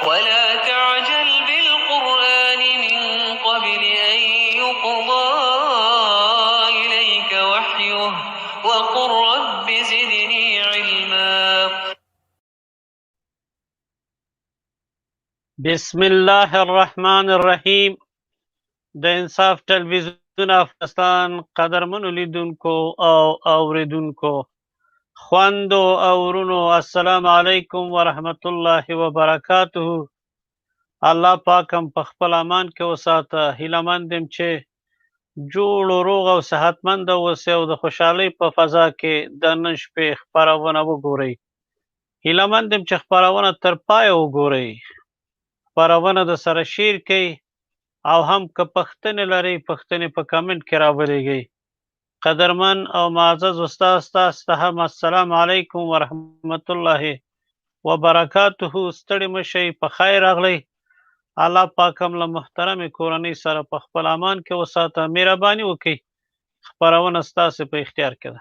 ولا تعجل بالقرآن من قبل أن يقضى إليك وحيه وقل رب زدني علما. بسم الله الرحمن الرحیم. د انصاف ټلویزیون افغانستان قدرمنو لیدونکو او اوریدونکو خویندو او ورونو، السلام علیکم ورحمت الله وبرکاته. الله پاک هم په خپل امان کې وساته. هیله مند یم چې جوړ و روغ او صحتمند اوسئ او د خوشحالۍ په فضا کې د نن شپې خپرونه وګورئ. هیله مند یم چې خپرونه تر پایه وګورئ. خپرونه د سره شیر کوي او هم که پښتنې لرئ پښتنې په کمنټ کې راولېږئ. قدرمن او معزز استاد ستاسو ته هم السلام علیکم ورحمت الله وبرکاته. ستړي مه شئ، په خیر راغلی. الله پاک هم له محترمې کورنۍ سره په خپل امان کې وساته. مهرباني وکړئ، خپرونه ستاسې په اختیار کې ده.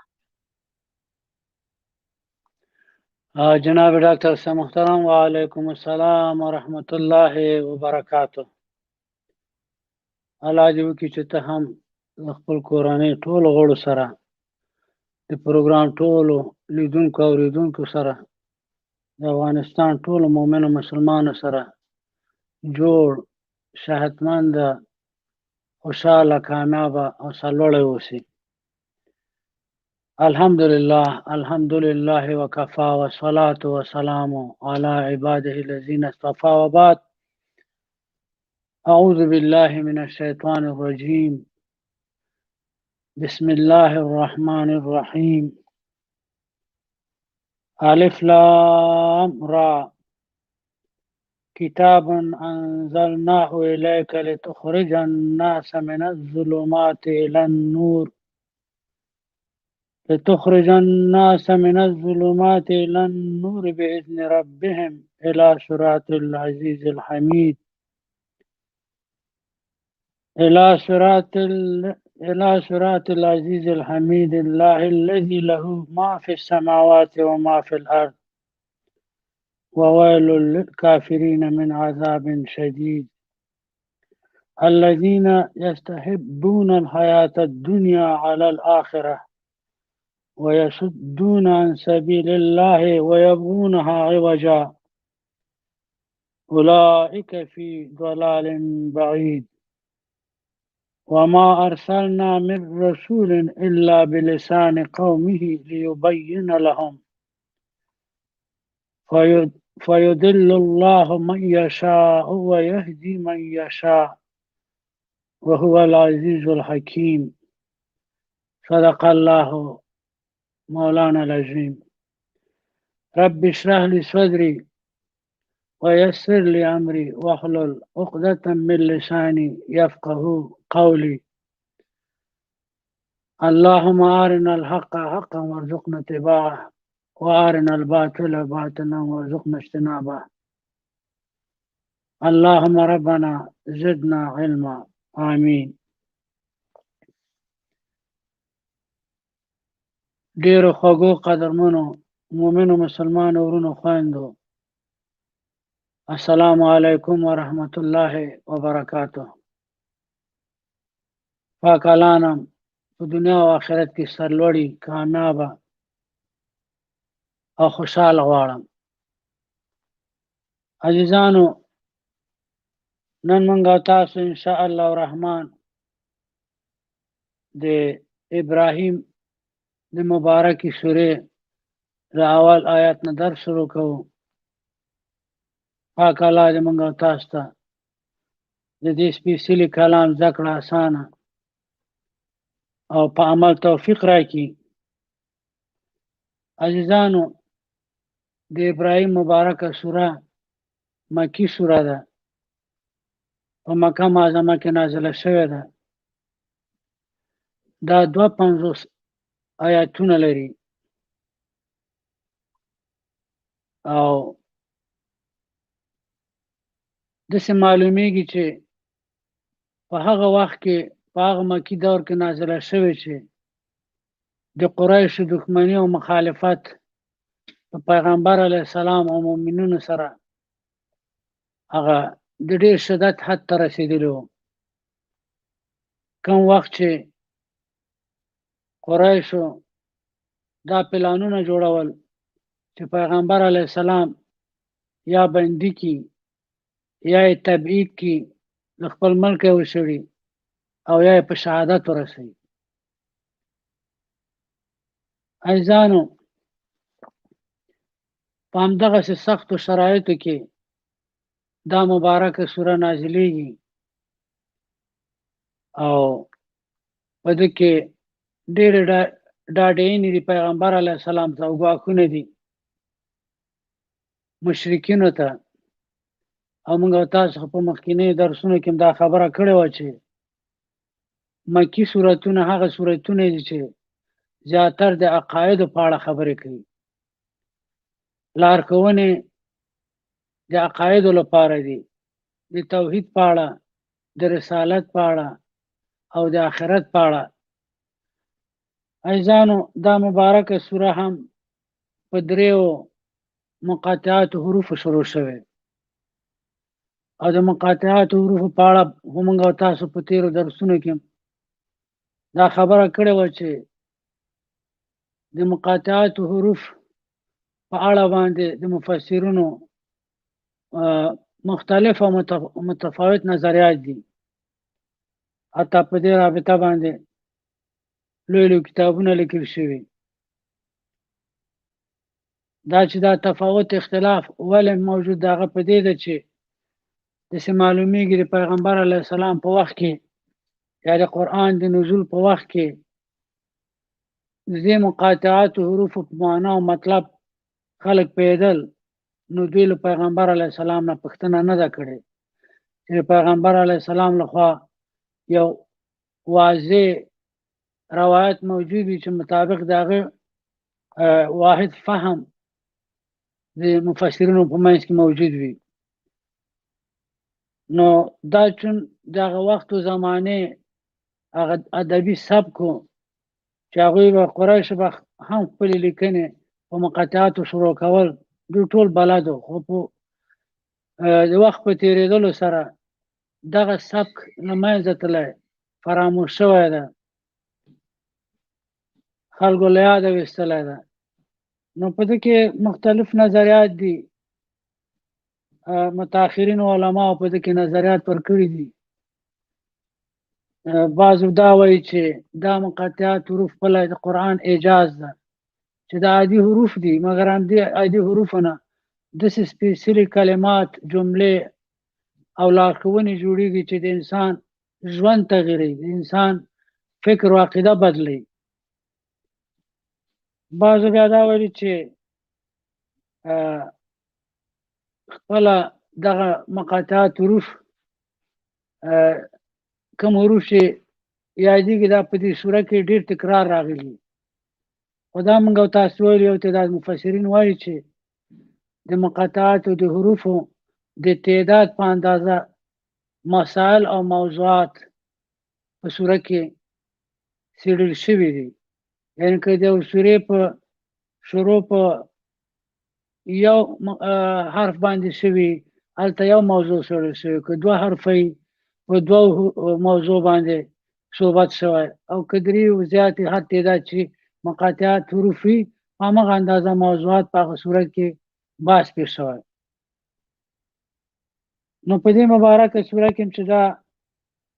جناب ډاکټر صاحب محترم، وعلیکم السلام ورحمت الله وبرکاته. الله دې وکړي چې ته هم د خپل کورنۍ ټولو غړو سره د پروګرام ټولو لیدونکو او اوریدونکو سره د افغانستان ټولو مؤمنو مسلمانو سره جوړ، صحتمند، خوشحاله، کامیابه او سرلوړی اوسي. الحمد لله وكفى والصلاة والسلام على عباده الذين اصطفى وبعد. أعوذ بالله من الشيطان الرجيم. بسم الله الرحمن الرحيم. ألف لام را كتاب أنزلناه إليك لتخرج الناس من الظلمات إلى النور بإذن ربهم إلى صراط العزيز الحميد. الله الذي له ما في السماوات وما في الأرض وويل للكافرين من عذاب شديد. الذين يستحبون الحياة الدنيا على الآخرة ويصدون عن سبيل الله ويبغونها عوجا أولئك في ضلال بعيد. وما أرسلنا من رسول إلا بلسان قومه ليبين لهم فيضل الله من يشاء ويهدي من يشاء وهو العزيز الحكيم. صدق الله مولانا العظيم. رب اشرح لي صدري ويسر لي أمري واحلل عقدة من لساني يفقه قولي. اللهم أرنا الحق حقا وارزقنا اتباعه وأرنا الباطل باطلا وارزقنا اجتنابه. اللهم ربنا زدنا علما آمين. ډیرو خوږو قدرمنو مؤمنو مسلمانو ورونو خویندو، السلام علیکم ورحمت الله وبرکاته. پاک علانم په دنیا او آخرت کې سرلوړي، کامیابه او خوشحاله غواړم. عزیزانو، نن موږ تاسو ان شاء الله الرحمن د ابراهیم د مبارکې سورې د اول آیات نه درس شروع کوو. پاک الله دې موږ تاسو ته د دې سپېڅلي کلام زده کړه اسانه او په عمل توفیق راکړي. عزیزانو، د ابراهیم مبارکه سوره مکی سوره ده، په مکه معظمه کې نازله شوې ده. دا 52 آیاتونه لري او داسې معلومیږي چې په هغه وخت کې په هغه مکی دور کې نازله شوې چې د قریشو دښمني او مخالفت په پیغمبر علیه السلام او مؤمنینو سره هغه د ډېر شدت حد ته رسېدلی و. کوم وخت چې قریشو دا پلانونه جوړول چې پیغمبر علیه السلام یا بندي کی یا یې تبعید کی، د خپل ملک یې وشړي او یا یې په شهادت ورسوي. عزیزانو، په همدغسې سختو شرایطو کې دا مبارکه سوره نازلیږي او په دې کې ډېرې ډاډینې دي پیغمبر علیه السلام ته او ګواښونه دي مشرکینو ته. او موږ او تاسو په مخکینی درسونو کې دا خبره کړې وه چې مکي سورتونه هغه سورتونه دي چې زیاتر د عقایدو په اړه خبرې کوي، لارښوونې د عقایدو لپاره دي، د توحید په اړه، د رسالت په اړه او د آخرت په اړه. عزیزانو، دا مبارکه سوره هم په 3 مقاطعاتو حروفو شروع شوې او د مقاطعاتو حروفو په اړه موږ او تاسو په تیرو درسونو کې دا خبره کړې وه چې د مقاطعاتو حروف په اړه باندې د مفسرینو مختلف او متفاوت نظریات دي. حتی په دې رابطه باندې لوی لوی کتابونه لیکل شوي. دا چې دا تفاوت اختلاف ولې موجود دی هغه په دې ده چې داسې معلومیږي د پیغمبر علیه السلام په وخت کې یا د قرآن د نزول په وخت کې د دې مقاطعاتو حروفو په معنا او مطلب خلک پوهېدل، نو دوی له پیغمبر علیه السلام نه پوښتنه نه ده کړې چې د پیغمبر علیه السلام لخوا یو واضح روایت موجود وي چې مطابق د هغه واحد فهم د مفسرینو په منځ کې موجود وي. نو دا چون د هغه وخت و زمانې هغه ادبي سبکو چې هغوی به قریشو به هم خپلې لیکنې په مقاطعاتو شروع کول، دوی ټول بلدو، خو په د وخت په تېرېدلو سره دغه سبک له منځه تللی، فراموش شوی ده، خلکو له یاده ویستلی ده. نو په دې کې مختلف نظریات دي، متأخرینو علماو په دې کې نظریات ورکړي دي. بعضو دا وایي چې دا مقاطعات حروف خپله د قرآن اعجاز ده چې دا عادي حروف دي، مګر همدې عادي حروفو نه داسې سپېڅلي کلمات، جملې او لارښوونې جوړېږي چې د انسان ژوند تغیروي، د انسان فکر او عقیده بدلوي. بعضو بیا دا ویلي چې خپله دغه مقاطعات حروف کوم حروف چې یادېږي دا په دې سوره کې ډېر تکرار راغلي. خو دا موږ او تاسو ویلي یو تعداد مفسرین وایي چې د مقاطعاتو د حروفو د تعداد په اندازه مسائل او موضوعات په سوره کې څېړل شوي دي. یعنې که د یو سورې په شروع په یو حرف باندې شوي، هلته یو موضوع څېړل شوی، که 2 حرفه یي په 2 موضوع باندې صحبت شوی، او که 3 زیاتې حد تعداد چې مقاطعات حروف وي همغه اندازه موضوعات په هغه صورت کې بحث پرې شوی. نو په دې مبارکه سوره کې چې دا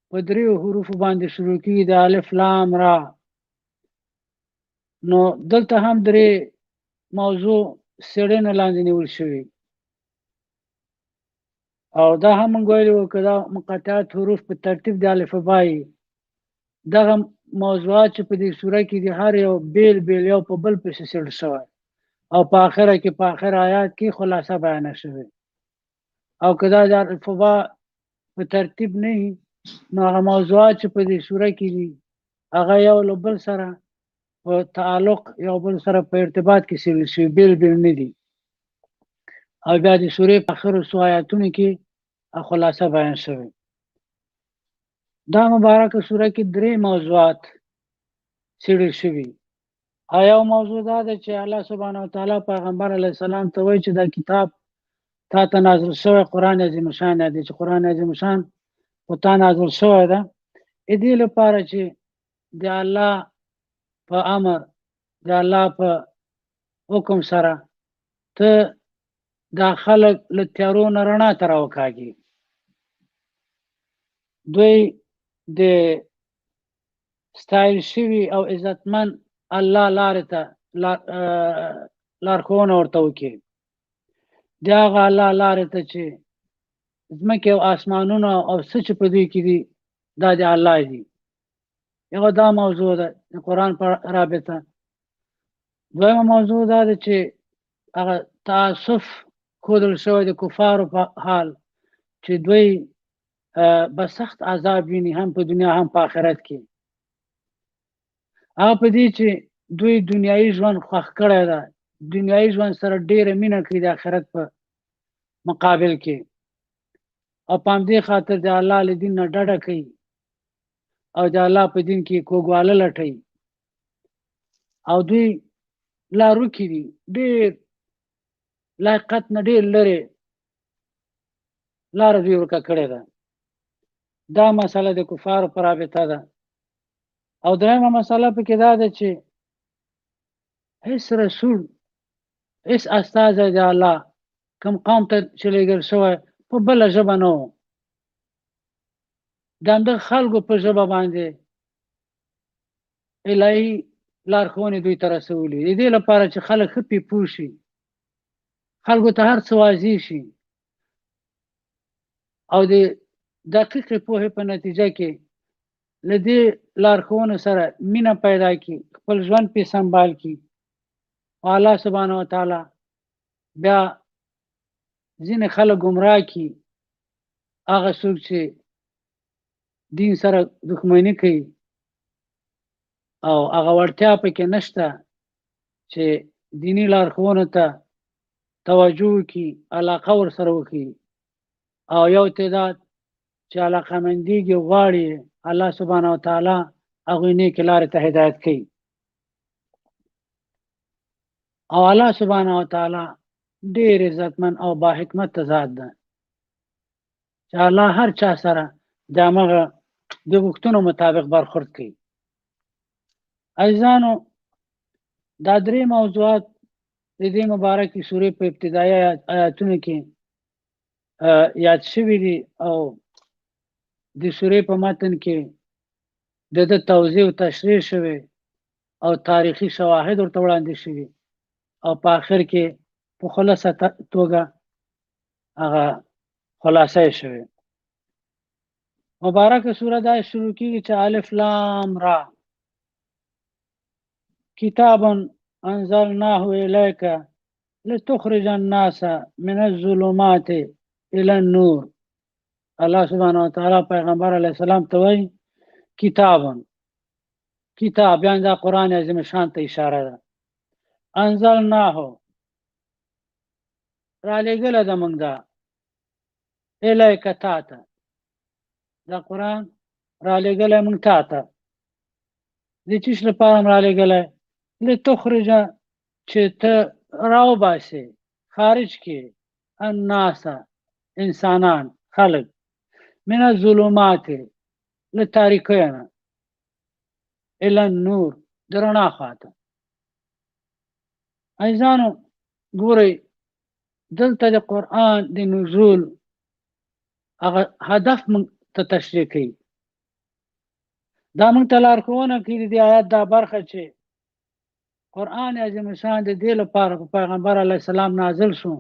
په 3 حروفو باندې شروع کېږي، د الف لام را، نو دلته هم 3 موضوع څېړنې لاندې نیول شوي. او دا هم موږ ویلي وو که دا مقاطعات حروف په ترتیب د الفبا یي، دغه موضوعات چې په دې سوره کې دي هر یو بیل بیل یو په بل پسې څېړل شوی، او په آخره کې په آخر آیات کې خلاصه بیانه شوې. او که دا د الفبا په ترتیب نه وي، نو هغه موضوعات چې په دې سوره کې دي هغه یو له بل سره په تعلق، یو بل سره په ارتباط کې څېړل شوي، بیل بیل نه دي. او بیا د سورې په آخرو څو آیاتونو کې خلاصه بیان شوې. دا مبارکه سوره کې 3 موضوعات څېړل شوي. او یو موضوع دا ده چې الله سبحانه وتعالی پیغمبر علیه السلام ته وایي چې دا کتاب تا ته نازل شوی قرآن عظیم شان دی چې قرآن عظیم شان په تا نازل شوی ده دې لپاره چې د الله په امر د الله په حکم سره ته دا خلک له تیارو نه رڼا ته راوکاږي. دوی د ستایل شوي او عزتمن الله لارې ته لارښوونه ورته وکړي. د هغه الله لارې ته چې ځمکې او اسمانونه او څه چې په دوی کې دي دا د الله دي. یو دا موضوع ده د قرآن په رابطه. دویمه موضوع دا ده چې هغه تعصف ښودل شوی د کفارو په حال چې دوی به سخت عذاب ویني هم په دنیا هم په آخرت کې. هغه په دې چې دوی دنیایي ژوند خوښ کړی ده، دنیایي ژوند سره ډېره مینه کوي د آخرت په مقابل کې، او په همدې خاطر د الله له دین نه ډډه کوي او د الله په دین کې کوږواله لټوي، او دوی لاروکي دي، ډېر لاقت نه ډېر لرې لاره دوی ورکه کړې ده. دا مسله د کفارو په رابطه ده. او درېیمه مسله پکې دا ده چې هیڅ رسول هیڅ استازی د الله کوم قوم ته چې لېږل شوی په بله ژبه نه و، د همدغه خلکو په ژبه باندې الهي لارښوونې دوی ته رسولي د دې لپاره چې خلک ښه پې پوه شي، خلکو ته هر څه واضح شي، او د دقیقې پوهې په نتیجه کې له دې لارښوونو سره مینه پیدا کړي، خپل ژوند پې سنبال کړي، او الله سبحانه وتعالی بیا ځینې خلک ګمراه کړي، هغه څوک چې دین سره دښمني کوي او هغه وړتیا پکې نشته چې دیني لارښوونو ته توجه وکړي، علاقه ورسره وکړي، او یو تعداد چې علاقمندېږي غواړي الله سبحانه وتعالی هغوی نیکې لارې ته هدایت کوي. او الله سبحانه وتعالی ډېر عزتمن او با حکمت ذات ده چې الله هر چا سره د همغه د غوښتنو مطابق برخورد کوي. عزیزانو، دا درې موضوعات د دې مبارکې سورې په ابتدایي آیاتونو کې یاد شوي دي، او د سورې په متن کې د ده توضیح او تشریح شوی او تاریخي شواهد ورته وړاندې شوي، او په آخر کې په خلاصه توګه هغه خلاصه یې شوی. مبارکه سوره دا شروع کېږي چې الف لام را کتاب انزلناه الیک لتخرج الناس من الظلمات الى النور. الله سبحانه وتعالی پیغمبر علیه السلام ته وایي کتاب، یعنی دا قرآن عظیم شان ته اشاره ده. انزلناه را لېږله ده موږ دا، الیک تا ته، دا قرآن را لېږلی موږ تا ته. د څه شي لپاره هم را لېږلی؟ لتخرج چې ته راوباسې، خارج کې، الناس انسانان، خلق، من الظلمات له تاریکیو نه، الی النور د رڼا خواته. عزیزانو ګورئ، دلته د قرآن د نزول هغه هدف موږ ته تشریح کوي. دا موږ ته لارښوونه کوي د دې آیات دا برخه چې قرآن عظیم شان د دې لپاره په پیغمبر علیه السلام نازل شو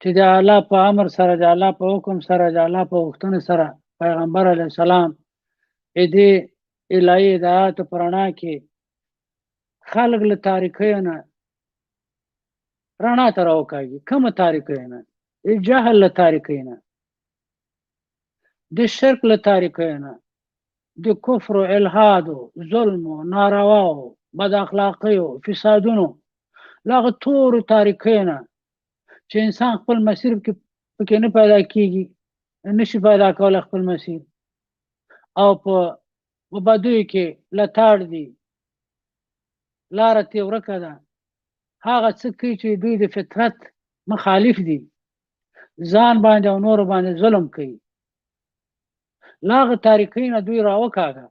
چې د الله په امر سره، د الله په حکم سره، د الله په غوښتنې سره پیغمبر علیه السلام دې الهي هدایاتو په رڼا کې خلک له تاریکیو نه رڼا ته راوکاږي. کومه تاریکیو نه؟ د جهل له تاریکیو نه، د شرک له تاریکیو نه، د کفر و الحادو، ظلمو، نارواو، بد اخلاقیو، فسادونو، له هغه تورو تاریکیو نه چې انسان خپل مسیر پکې نه پیدا کېږي، نشي پیدا کولی خپل مسیر، او په بدیو کې لتاړ دي، لاره ترې ورکه ده، هغه څه کوي چې دوی د فطرت مخالف دي، ځان باندې او نور باندې ظلم کوي لاغه تاریکی نه دوی راوکاږه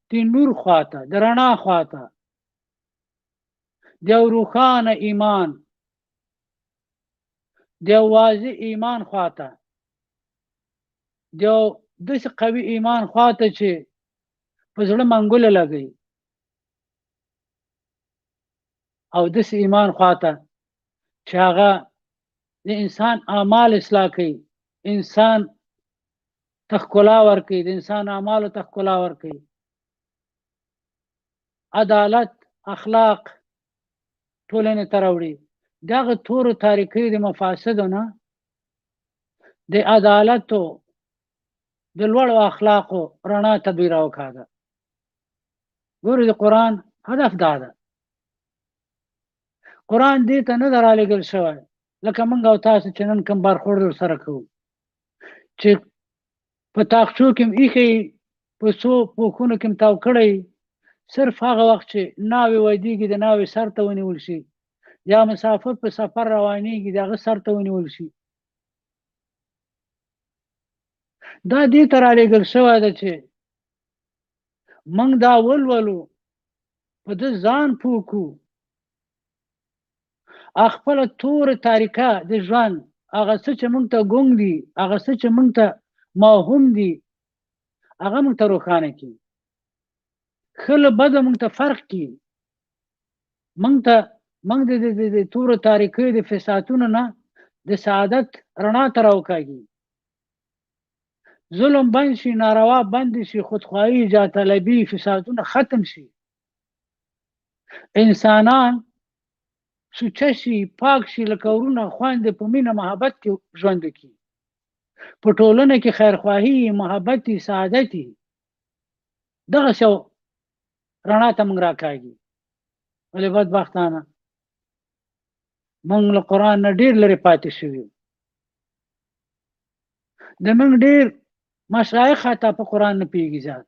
د نور خواته د رڼا خواته د روښانه ایمان د واضح ایمان خواته د داسې قوي ایمان خواته چې په زړه منګوله لګي او داسې ایمان خواته چې هغه د انسان اعمال اصلاح کوي انسان تخکلا ورکوي د انسان اعمالو تخکلا ورکوي عدالت اخلاق ټولنې ته راوړي دغه تورو تاریکۍ د مفاسدو نه د عدالتو د لوړو اخلاقو رڼا ته دوی راوکاږه ګورو د قرآن هدف دا ده قرآن دې ته نه ده رالېږل شوی لکه موږ او تاسو چې نن کوم برخورد ورسره کوو چې په تاقچو کې م ایښی په څو پوښونو کې م تاو کړی صرف هغه وخت چې ناوې ودیږي د ناوې سر ته ونیول شي یا مسافر په سفر روانېږي د هغه سر ته ونیول شي دا دې ته رالېږل شوی ده چې موږ دا ولولو په ده ځان پوه کړو خپله توره تاریکه د ژوند هغه څه چې موږ ته ګونګ دي هغه څه چې موږ ته موهوم دي هغه موږ ته روښانه کړي ښه له بده موږ ته فرق کړي موږ د تورو تاریکیو د فسادونو نه د سعادت رڼا ته راوکاږي ظلم بند شي ناروا بند شي خودخواهي جاهطلبي فسادونه ختم شي انسانان سوچه شي پاک شي لکه ورونه خویندې په مینه محبت کې ژوند وکړي په ټولنه کې خیرخواهي محبت سعادت دغه شو رڼا ته موږ راکاږي ولې بدبختانه موږ له قرآن نه ډېر لرې پاتې شوي د موږ ډېر مشایخ حتی په قرآن نه پوهېږي زیات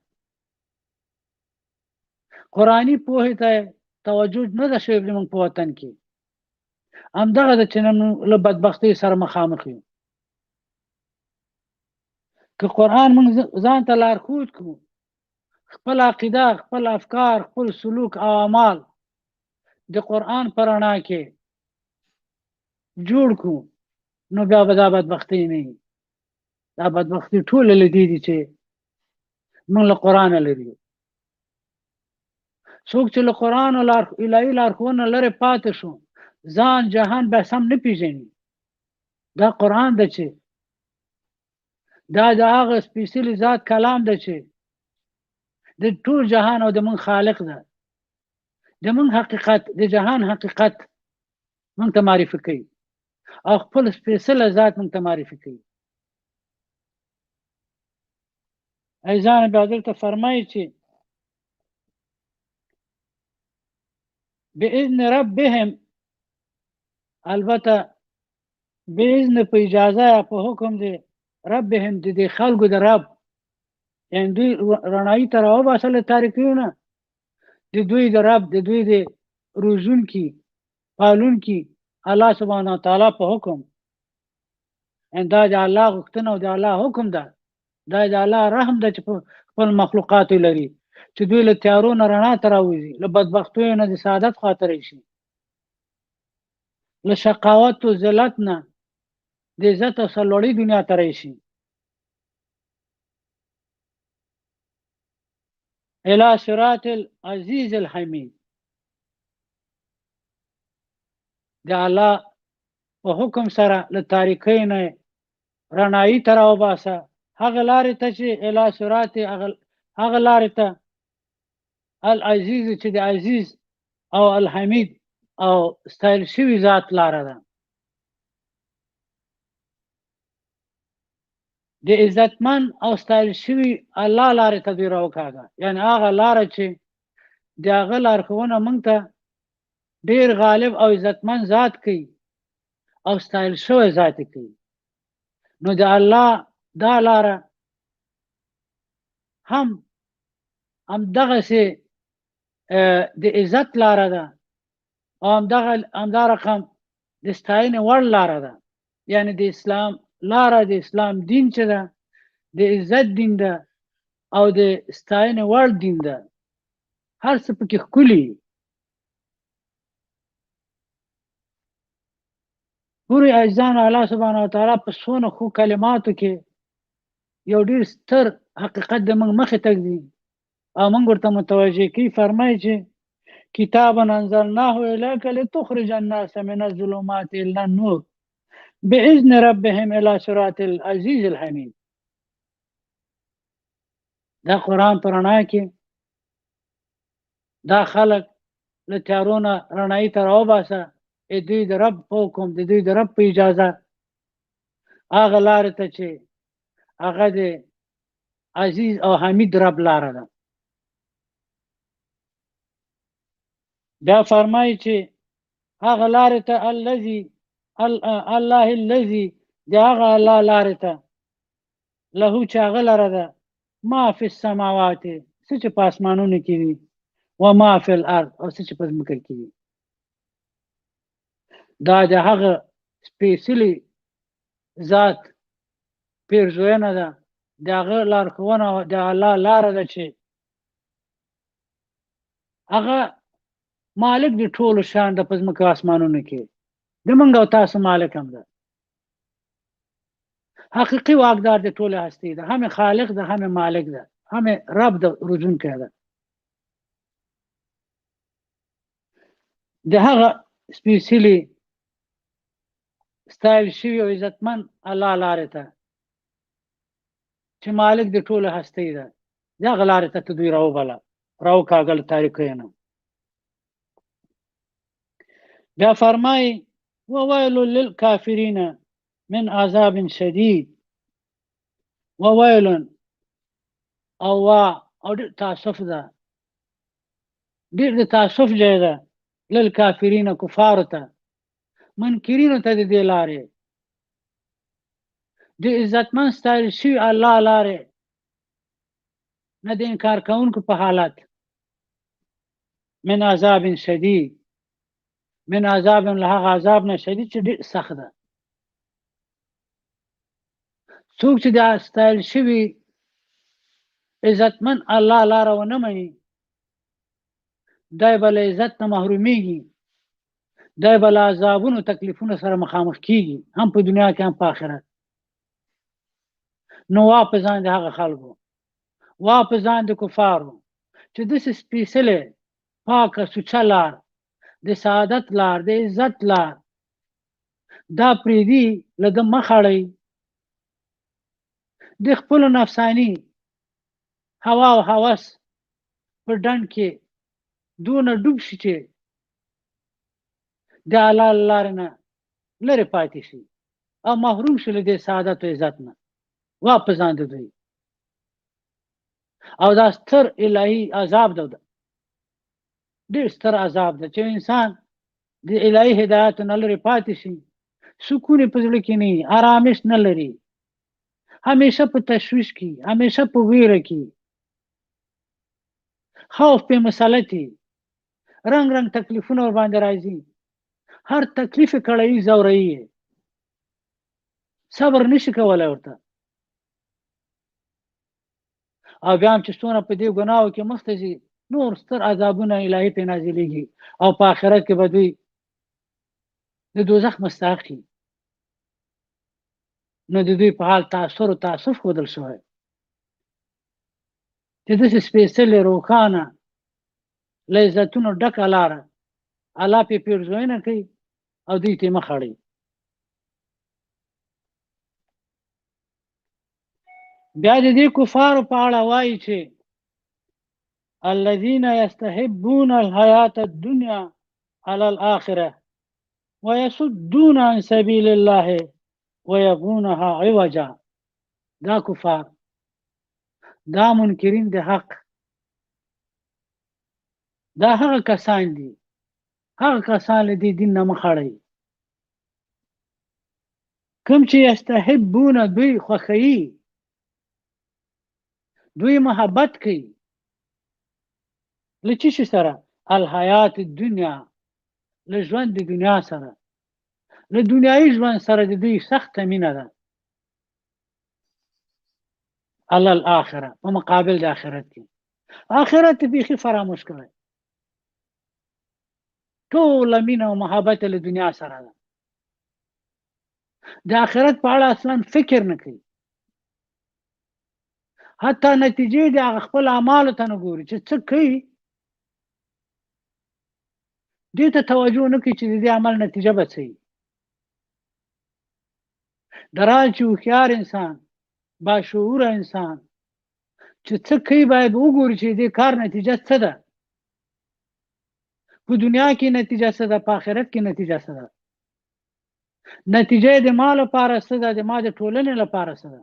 قرآني پوهې ته توجه نه ده شوې زموږ په وطن کې همدغه ده چې نن له بدبختۍ سره مخامخ یو که قرآن موږ ځان ته لارښود کړو خپل عقیده خپل افکار خپل سلوک او اعمال د قرآن په رڼا کې جوړ کړو نو بیا به دا بدبختۍ نه وي دا بدبختي ټوله له دې دي چې موږ له قرآنه لري څوک چې له قرآن او الهي لارښوونه لرې پاتې شو ځان جهان به سم نه پېژني دا قرآن ده چې دا د هغه سپېڅلي ذات کلام ده چې د ټول جهان او د موږ خالق ده د موږ حقیقت د جهان حقیقت موږ ته معرفي کوي او خپل سپېڅلی ذات موږ ته معرفي کوي عزیزان بیا دلته فرمایي چې باذن ربهم البته باذن په اجازه یا په حکم دی ربهم د دې خلکو د رب یعنی دوی رڼایي ته راوباسه له تاریکیو نه د دوی د رب د دوی د روزونکي پالونکي الله سبحانه وتعالی په حکم دا د الله غوښتنه او د الله حکم ده دا د الله رحم ده چې په خپل مخلوقاتو لري چې دوی له تیارو نه رڼا ته راوځي له بدبختیو نه د سعادت خواته راشي له شقاوت او ذلت نه د عزت او سرلوړۍ دنیا ته راشي الى صراط العزیز الحمید د الله په حکم سره له تاریکۍ نه رڼایي ته راوباسه هغه لارې ته چې الى صراط هغه لارې ته العزیز چې د عزیز او الحمید او ستایل شوي ذات لاره ده د عزتمن او ستایل شوي الله لارې ته دوی راوکاږه یعنی هغه لاره چې د هغه لارښوونه موږ ته ډېر غالب او عزتمن ذات کوي او ستایل شوی ذات کوي نو د الله دا لاره همدغسې د عزت لاره ده او همدا رقم د ستاینې وړ لاره ده یعنی د اسلام لاره د اسلام دین چې ده د عزت دین ده او د ستاینې وړ دین ده، هر څه پکې ښکلي. پورې عزیزان الله سبحانه وتعالی په څونه ښو کلماتو کې یو ډېر ستر حقیقت د موږ مخې ته ږدي او موږ ورته متوجه کوي. فرمایي چې کتابا انزلناه الیک لتخرج الناس من الظلمات الى النور باذن ربهم الى صراط العزیز الحمید. دا قرآن په رڼا کې دا خلک له تیارو نه رڼایي ته راوباسه، دوی د رب په حکم، د دوی د رب په اجازه هغه لارې ته چې هغه د عزیز او حمید رب لاره ده. بیا فرمایي چې هغه لارې ته الله الذي د هغه الله لارې ته له چې هغه لاره ده ما فی السماوات څه چې په اسمانونو کې دي و ما فی الارض او څه چې په ځمکه کې دي. دا د هغه سپېڅلي ذات پیرزوینه ده، د هغه لارښوونه د الله لاره ده چې هغه مالک د ټولو شان د په ځمکه اسمانونو کې د موږ او تاسو مالک هم ده، حقیقي واکدار د ټولې هستي ده، هم خالق ده، هم مالک ده، هم رب ده، روزونکی ده. د هغه سپېڅلي ستایل شوي او عزتمن الله لارې ته چې مالک د ټولو هستۍ ده، د هغه لارې ته ته دوی راوبله، راوکاږه له تاریکیو نه. بیا فرمایي وویل للکافرین من عذاب شدید، وویل او وا او ډېر تاسف ده، ډېر د تاسف ځای ده للکافرین کفارو ته، منکرینو ته د دې لارې د عزتمن ستایل شوي الله لارې نه د انکار کوونکو په حالت. من عذاب شدید، من عذاب له هغه عذاب نه شدید چې ډېر سخت ده. څوک چې د ستایل شوي عزتمن الله لاره ونه مني دی به له عزت نه محرومیږي، دی به له عذابونو تکلیفونو سره مخامخ کیږي، هم په دنیا کې هم په آخرت. نو وا په ځان د هغه خلکو، وا په ځان د کفارو چې داسې سپېڅلې پاکه سوچه لار، د سعادت لار، د عزت لار دا پرېږدي، له ده مخ اړوي، د خپلو نفساني هوا او هوس په ډنډ کې دونه ډوب شي چې د الله له لارې نه لرې پاتې شي او محروم شي له دې سعادت او عزت نه. وا په ځان د دوی. او دا ستر الهي عذاب ده، ډېر ستر عذاب ده چې انسان د الهي هدایاتو نه لرې پاتې شي، سکون یې په زړه کې نه وي، آرامش نه لري، همیشه په تشویش کې، همیشه په ویره کې، خوف پې مسلطي، رنګ رنګ تکلیفونه ورباندې راځي، هر تکلیف یې کړوي، ځوروي یې، صبر نشي کولی ورته. او بیا هم چې څونه په دې ګناهو کې مخ ته ځي، نور ستر عذابونه الهي پې نازلېږي او په آخرت کې به دوی د دوزخ مستحق شي. نو د دوی په حال تاثر او تاسف ښودل شوی چې داسې سپېڅلې روښانه له عزتونو ډکه لاره الله پې پیرزوینه کوي او دوی ته مخ اړوي. بیا د دې کفارو په اړه وایي چې الذين يستحبون الحياة الدنيا على الآخرة ويصدون عن سبيل الله ويبغونها عوجا. دا کفار، دا منکرین د حق، دا هغه کسان دي، هغه کسان له دې دین نه مخ اړوي کوم چې یستحبون دوی خوښوي، دوی محبت کوي له څه شي سره؟ الحیات الدنیا، له ژوند د دنیا سره، له دنیایي ژوند سره د دوی سخته مینه ده علی الاخره په مقابل د آخرت کې آخرت بیخي فراموش کړی ټوله مینه او محبت له دنیا سره ده د آخرت په اړه اصلا فکر نه کوي حتی نتیجې د هغه خپل اعمالو ته نه ګوري چې څه کوي دې ته توجه نه کوي چې د دې عمل نتیجه به څه وي درحال چې هوښیار انسان باشعوره انسان چې څه کوي باید وګوري چې دې کار نتیجه څه ده په دنیا کې نتیجه څه ده په آخرت کې نتیجه څه ده نتیجه د ما لپاره څه ده د ما د ټولنې لپاره څه ده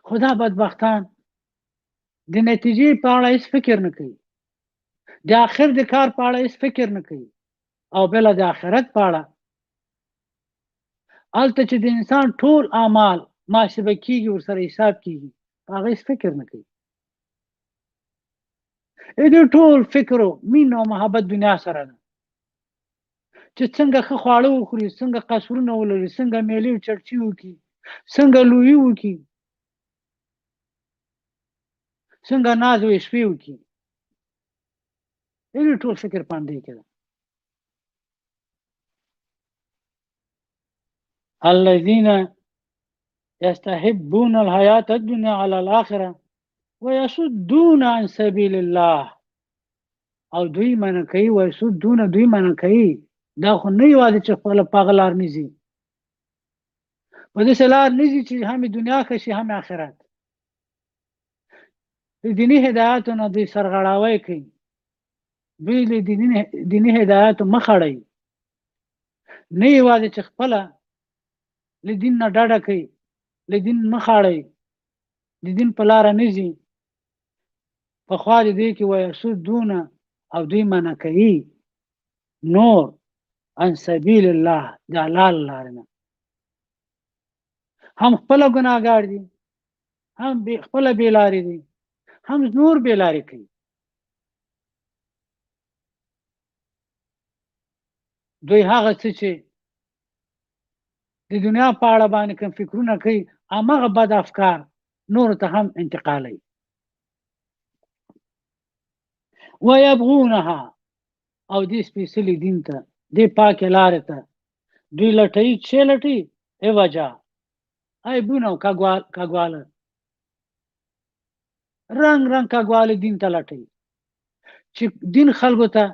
خدا بدبختان د نتیجې په اړه هیڅ فکر نه کوي د آخر د کار په اړه هیڅ فکر نه کوي او بل د آخرت په اړه هلته چې د انسان ټول اعمال محاسبه کیږي ورسره حساب کیږي هغه هیڅ فکر نه کوي دې ټول فکر او مینه او محبت دنیا سره ده چې څنګه ښه خواړه وخوري څنګه قصرونه ولري څنګه میلې او چړچي وکړي څنګه لویي وکړي څنګه ناز او شپې وکړي دې ټول فکر باندې کړه الذين يستحبون الحياة الدنيا على الآخرة ويصدون عن سبيل الله او دوی منع کوي ويصدون دوی منع کوي دا خو نه یوازې چې خپل پاغلار نيزي په دې سلار نيزي چې هم دنیا کې شي هم آخرت د دیني هدایتونو دوی سرغړاوي کوي دوی له دیني هدایت مخړی نه یوازې چې خپل له دین نه ډاډه کوي له دین مخاړي د دین په لار نه ځي په خوا دې کې ويسدون او دوی منع کوي نور عن سبیل الله د الله لارنه هم خپل ګناګار دي هم خپل بیلاری دي هم نور بیلاری کوي دوی هغه څه چې د دنیا په اړه باندې کوم فکرونه کوي هغه بد افکار نور ته هم انتقالي ويبغونها او دې سپېڅلي دین ته دې پاکه لارې ته دوی لټوي چې لټي ای وجه ای بونو کاګواله رنگ کاګواله دین ته لټوي چې دین خلکو ته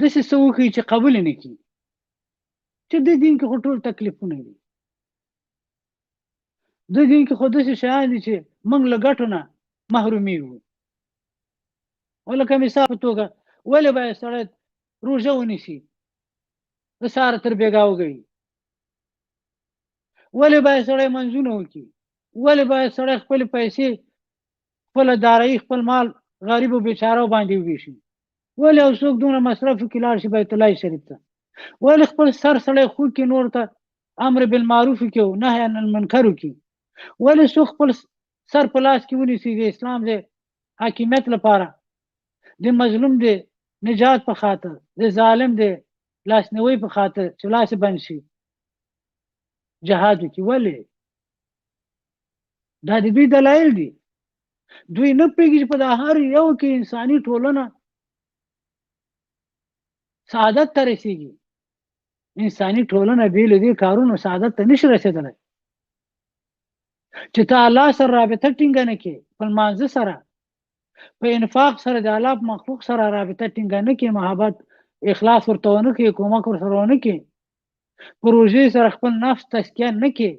داسې څه وکړي چې قبول نه کړي چې د دین کې ټول تکلیفونه دي د دین کې خو داسې شیان دي چې موږ له ګټو نه محرومیږو ولکه مثال په توګه ولې باید سړی روژه ونیسي د سهاره تر بېګا وګړي ولې باید سړی منځونه وکړي ولې باید سړی خپلې پیسې خپله دارایي خپل مال غریبو بیچارو باندې وویشي ولې او څوک دونه مصرف وکړي لاړ شي بیت الله شریف ته ولې خپل سر سړی خو کې نور ته امر بالمعروف کې او نهي عن المنکر کې ولې څوک خپل سر په لاس کې ونیسي د اسلام د حاکمیت لپاره د مظلوم د نجات په خاطر د ظالم د لاسنیوي په خاطر چې لاس بند شي جهاد کې ولې دا د دوی دلایل دي دوی نه پیږي په هر یو کې انساني ټولنه سعادت ته رسیږي انساني ټولنه بیل دي کارونو سعادت ته نشي رسیدلی چې ته الله سره رابطه ټینګه نه کې په مانزه سره په انفاق سره د الله مخلوق سره رابطه ټینګه نه کې محبت اخلاص ورته نه کې کومک ورسره نه کې پروژې سره خپل نفس تزکیه نه کې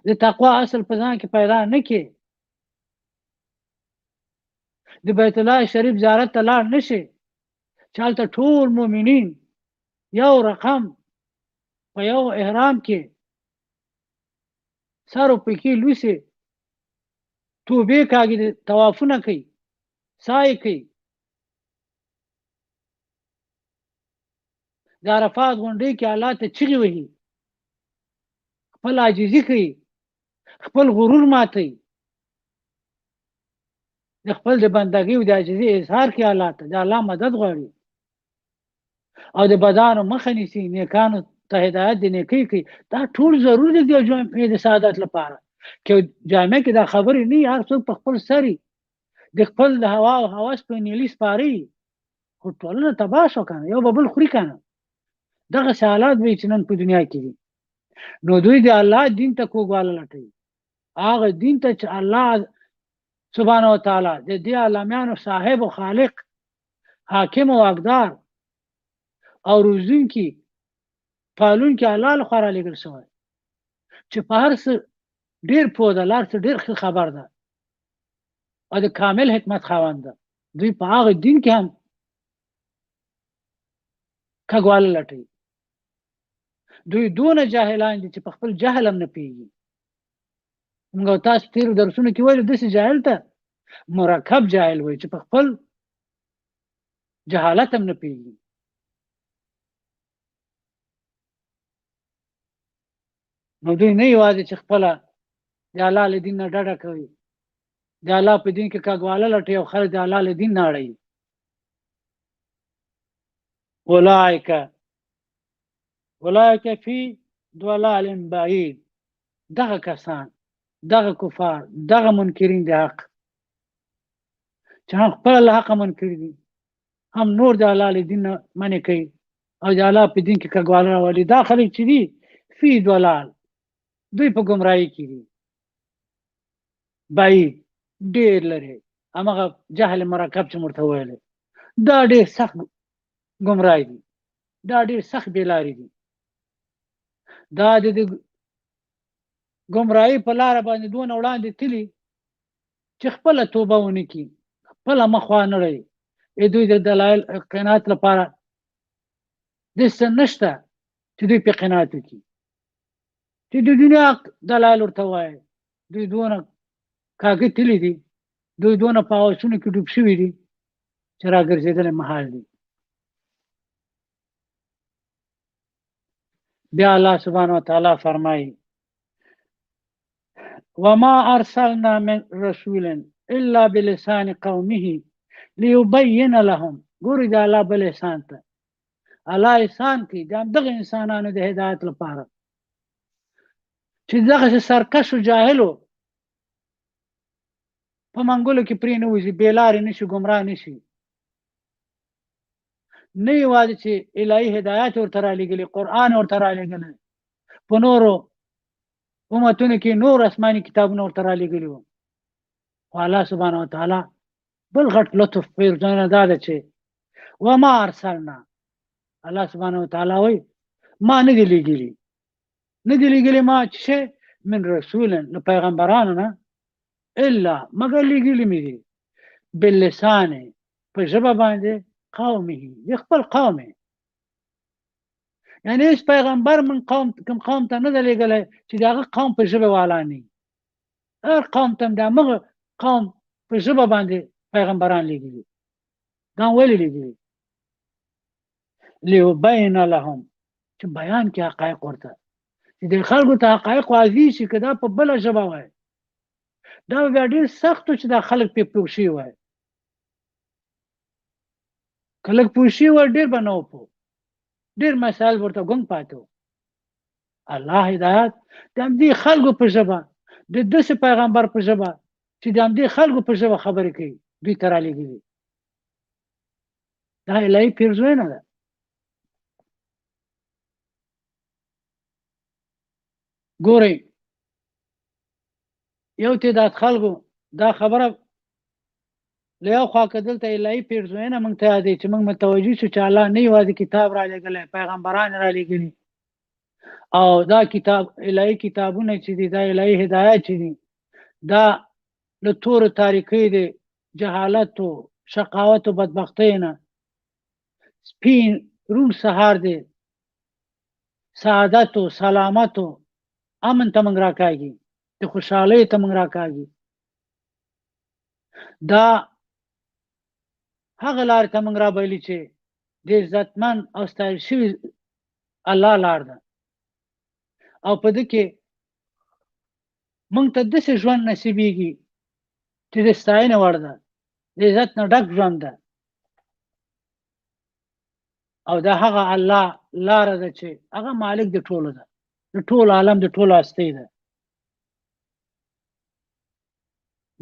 د تقوا اصل په ځان کې پیدا نه کې د بیت الله شریف زیارت ته لاړ نشي چالته ټول مؤمنین یو رقم په یو احرام کې سارو پکې لوسي توبه کاږي طوافونه کوي سعی کوي د عرفات غونډې کې الله ته چغې وهي خپل عاجزي کوي خپل غرور ماتوي د خپل د بندګۍ او د عاجزۍ اظهار کوي الله ته، د الله مدد غواړي او د بدانو مخه نیسي، نیکانو ته هدایت د نیکۍ کوي. دا ټول ضروري دي د سعادت لپاره. که جامع کې دا خبرې نه هر څوک په خپل سري د خپل د هوا او هوس په نیلي سپاري، خو ټولنه تباه شو کنه، یو به بل خوري کنه. دغه حالات به چې نن په دنیا کې دي. نو دوی د الله دین ته کوږوالی لټوي، هغه دین ته چې الله سبحانه وتعالی د دې عالمیانو صاحب او خالق، حاکم او حقدار او روزونکي پالونکي الله لخوا رالیږل شوی، چې په هر څه ډېر پوه ده، له هر څه ډېر ښه خبر ده او د کامل حکمت خاوند ده. دوی په هغه دین کې هم کږوالی لټوي. دوی دونه جاهلان دي چې په خپل جهل هم نه پوهېږي. موږ تاسو تېرو درسونو کې ویلو داسې جاهل ته مرکب جاهل وایي چې په خپل جهالت هم نه پوهېږي. نو دوی نه یوازې چې خپله د الله له دین نه ډډه کوي، د الله په دین کې کږوالی لټوي او خلک د الله له دین نه اړوي. اولئک فی ضلال بعید، دغه کسان، دغه کفار، دغه منکرین د حق چې هم خپله له حقه منکر دي، هم نور د الله له دین نه منې کوي او د الله په دین کې کږوالی راولي. دا خلک چې دي فی ضلال، دوی په ګمراهۍ کې دي، بعید، ډېر لرې. همغه جهل مرکب چې ورته ویلی، دا ډېر سخت ګمراهي دي، دا ډېر سخت بېلارې دي. دا د ګمراهۍ په لاره باندې دونه وړاندې تلي چې خپله توبه ونه کړي، خپله مخ وانه دوی د دلایل قناعت لپاره داسې څه نشته چې دوی پرې قناعت وکړي، چې د دنیا دلایل ورته وایي. دوی دونه کاږه تلي دي، دوی دونه په هوسونو کې ډوب شوي دي چې راګرځېدلی محال دي. بیا الله سبحانه وتعالی فرمایي وما ارسلنا من رسول الا بلسان قومه ليبين لهم. ګورې د الله بل احسان ته الله احسان کوي د همدغه انسانانو د هدایت لپاره چې دغسې سرکش و جاهلو په منګولو کې پرې نه وځي، بېلارې نه شي، ګمراه نه شي. نه یوازې چې الهي هدایت ورته رالیږلي، قرآن ورته رالیږلی، په نورو امتونو کې نور آسماني کتابونه ورته رالیږلي وو، خو الله سبحانه وتعالی بل غټ لطف پیرزونه دا ده چې وما ارسلنا، الله سبحانه وتعالی وایي ما نه دي لیږلي، نه دي لیږلي ما چې من رسول، له پیغمبرانو نه، الا مگر لیږلي مې دي باللسان، په ژبه باندې، قومه، د خپل قوم. یعنی هیڅ پیغمبر من کوم قوم ته نه دی لیږلی چې د هغه قوم په ژبه والا نه وي. هر قوم ته د همغه قوم په ژبه باندې پیغمبران لیږلي. دا ولې لیږلي؟ لیبین لهم، چې بیان کې حقایق ورته، چې د خلکو ته حقایق واضح شي. که دا په بله ژبه وای دا به بیا ډېر سخت و چې دا خلک پرې پوه شوي وای. که لږ پوه شوي وای ډېر به نه و پوه، ډېر مسایل ورته ګونګ پاتې و. الله هدایت د همدې خلکو په ژبه، د داسې پیغمبر په ژبه چې د همدې خلکو په ژبه خبرې کوي، دوی ته رالیږلي. دا الهي پیرزوینه ده. ګورئ یو تعداد خلکو دا خبره له یو خوا که دلته الهي پیرزوینه موږ ته یادوي چې موږ متوجه شو چې الله نه یوازې کتاب رالیږلی، پیغمبران یې رالیږلي، او دا کتاب الهي کتابونه چې دي، دا الهي هدایت چې دي، دا له تورو تاریکۍ د جهالت و شقاوت و بدبختۍ نه سپین روڼ سهار دی، سعادت و سلامت و امن ته موږ راکاږي، د خوشحالۍ ته موږ راکاږي. دا هغه لارې ته موږ رابلي چې د عزتمن او ستایل شوي الله لار ده، او په ده کې موږ ته داسې ژوند نصیبېږي چې د ستاینې وړ ده. د عزت نه ډک ژوند ده او دا هغه الله لاره ده چې هغه مالک د ټولو ده د ټول عالم د ټولو هستۍ ده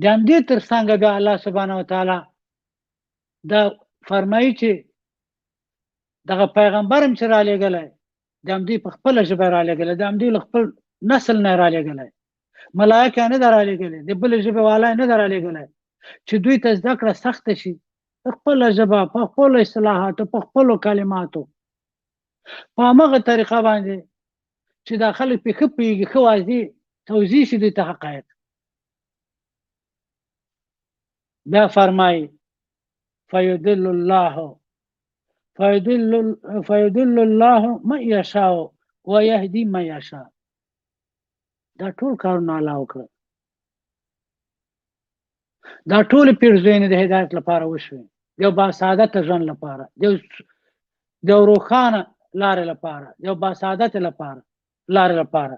د همدې تر څنګ بیا الله سبحانه وتعالی دا فرمایي چې دغه پیغمبر هم چې را لېږلی د همدې په خپله ژبه را لېږلی د همدې له خپل نسل نه را لېږلی ملایکه نه ده را لېږلی د بلې ژبې والا نه ده را لېږلی چې دوی ته زده کړه سخته شي په خپله ژبه په خپلو اصطلاحاتو په خپلو کلماتو په همغه طریقه باندې چې دا خلک پې ښه پوهېږي ښه واضح توضیح شي دوی ته حقایق بیا فرمایي فیضل الله من یشاء ویهدي من یشاء دا ټول کارونه الله وکړه دا ټول پیرزوینې د هدایت لپاره وشوې یو باسعادته ژوند لپاره یو روښانه لارې لپاره یو باسعادته لارې لپاره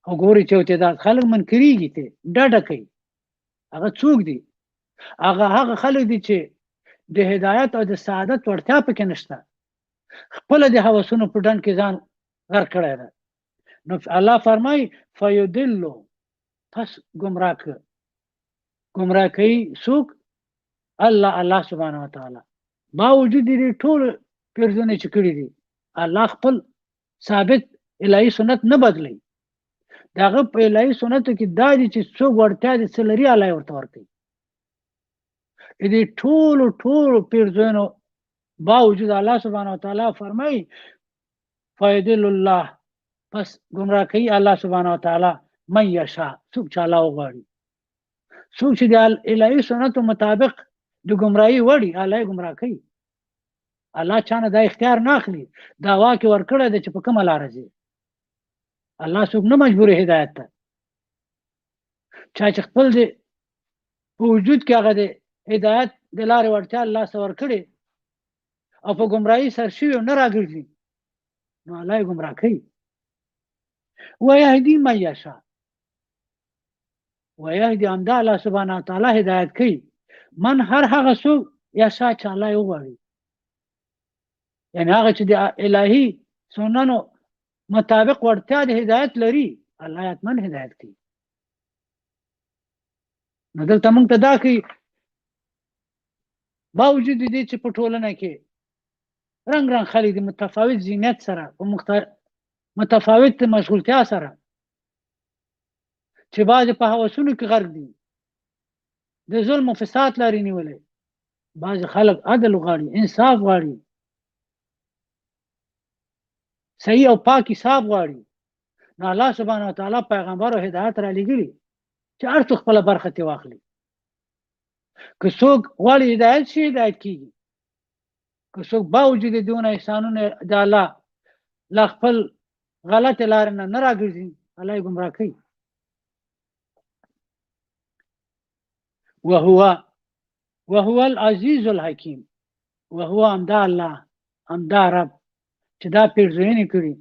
او ګوري چې تعداد خلک منکرېږي ته ډډه کوي هغه څوک دي هغه خلک دي چې د هدایت او د سعادت وړتیا پکې نشته خپل د هوسونو په ډنډ کې ځان غرق کړی ده نو الله فرمایي فیضلوا پس گمراه کوي څوک الله سبحانه وتعالی باوجود دې ټول پیرزونه چې کړي دي الله خپل ثابت الهي سنت نه بدلی داغه په الهي سنتو کې دا دي چې څوک ورته دي سلري الله ورته ورکړي دې ټول پیرزونه باوجود الله سبحانه وتعالی فرمایي فیضل الله پس گمراه کوي الله سبحانه وتعالی من یشاء څوک چې الله وغواړي څوک چې د الهي سنتو مطابق د گمراهي وړي الله گمراه کوي الله چانه دا اختیار نه اخلي دا واکه ورکړه د چې په کومه لار ځي الله څوک نه مجبور هدایت ته چې خپل دی په وجود کې هغه د هدایت د لارې ورته الله سور کړي او په گمراهي سرشي نه راګرځي نو الله گمراه کوي ويهدي من يشاء ويهدي امدا الله سبحانه وتعالى هدایت کوي من هر هغه څوک یشاء چې الله یې وغواړي یعنی هغه چې د الهي سننو مطابق ورته د هدایت لري الله یې من هدایت کوي نو دلته موږ ته دا کوي باوجود دې چې په ټولنه کې رنگ خلک د متفاوت زینت سره او متفاوت مشغولتیا سره چې بعض په هوسونو کې غرق دي د ظلم او فساد لري نیولې بعض خلک عدل غواړي انصاف غواړي صحیح او پاک حساب غواړي نو الله سبحانه وتعالی پیغمبر او هدایت را لګي چې هر څوک خپل برخه تی واخلي که څوک غواړي هدایت شي هدایت کیږي که څوک باوجود دونه احسانونه د الله لا خپل غلط لار نه راګرځي الله یې گمراه کوي وهو العزيز الحكيم وهو امدا الله امدا رب چې دا پیرزوینې کړي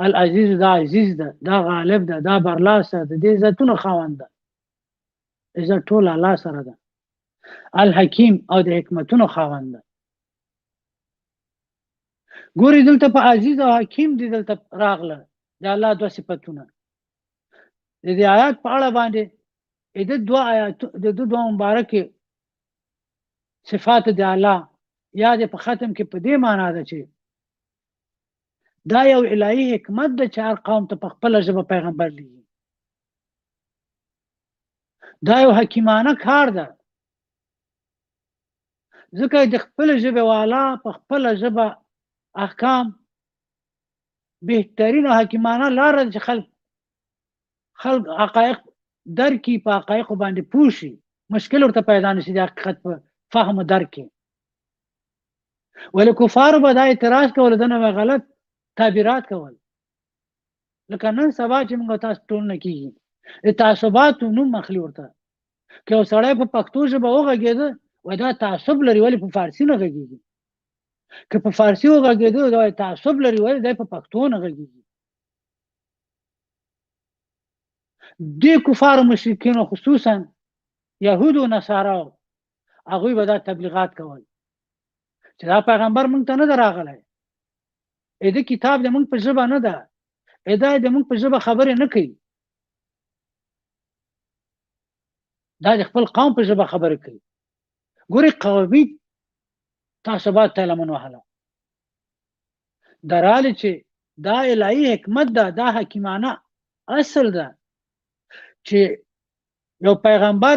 العزیز دا عزیز ده دا غالب ده دا برلاسه ده دې عزتونو خاوند ده عزت ټول الله سره ده الحکیم او د حکمتونو خاوند ده ګوري دلته په عزیز او حکیم دي دلته راغله د الله دوه صفاتونه د دې آیات په اړه باندې د دوه آیات د دوه مبارک صفات د الله یا د په ختم کې په دې معنی ده چې دا یو الهي حکمت ده چې هر قوم ته په خپل ژبه پیغمبر لېږي دا یو حکیمانه کار ده ځکه د خپل ژبه والا په خپل ژبه احکام بهترین حکیمانه لار چې خلق حقایق درکې په حقایق باندې پوښي مشکل ورته پیدا نشي د حقیقت په فهم درکې ولې کفار به دا اعتراض کول دنه غلط تعبیرات کول لکه نن سبا چې موږ تاسو ټول نه کیږي د تعصبات نوم مخلي ورته که سړی په پښتو ژبه وغږېده و دا تعصب لري ولې په فارسی نه غږیږي که په فارسی وغږېده دا تعصب لري ولې دا په پښتو نه غږیږي دې کفار مشرکین خصوصا يهود او نصارا هغه به دا تبلیغات کول چې دا پیغمبر مونږ ته نه دراغلی دې کتاب د مونږ په ژبه نه ده دا د مونږ په ژبه خبرې نه کوي دا د خپل قوم په ژبه خبرې کوي ګوري قومي تعصبات ته لمن وهله دراله چې دا الهي حکمت ده دا حکیمانه اصل ده چې یو پیغمبر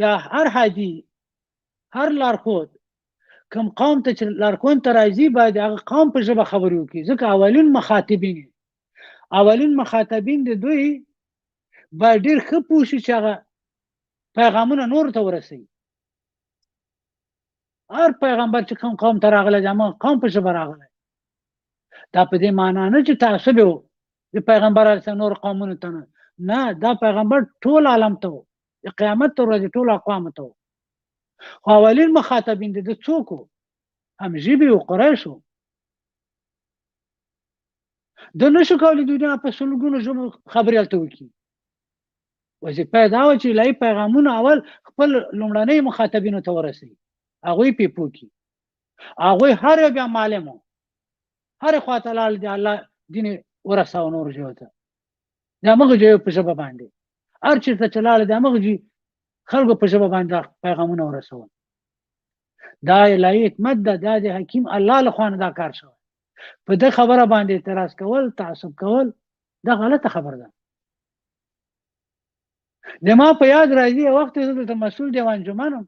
یا هر حاجی هر لارښود کوم قوم ته چې لارښوون ته راځي باید هغه قوم په ژبه خبرې وکړي ځکه اولین مخاطبین د دوی باید ډېر ښه پوه شي چې هغه پیغامونه نورو ته ورسوي هر پیغمبر چې کوم قوم ته راغلی دی هغه قوم په ژبه راغلی دا په دې معنا نه چې تعصب و د پیغمبر علیه نور قومونو ته نه دا پیغمبر ټول عالم ته و د قیامت تر ورځې ټول اقوام ته و خو اولین مخاطبین د څوک هم ژبې او قریشو د نشو کولی دنیا په سلګونو ژبو خبرې هلته وکړي وظیفه یې دا وه چې الهي پیغامونه اول خپل لومړنۍ مخاطبینو ته ورسوي هغوی پې پوه کړي هغوی هر یو بیا معلم و هرې خوا ته لاړل د الله دین یې ورساوه نورو ژبو ته د همغه ژبې په ژبه باندې هر چېرته چې لاړل د همغه خلکو په ژبه باندې پیغامونه ورسول دا الهي حکمت ده دا د حکیم الله لخوا نه دا کار شوی په دې خبره باندې اعتراض کول تعصب کول دا غلطه خبره ده د ما په یاد راځي یو وخت زه دلته مسؤل دیوان انجمن وم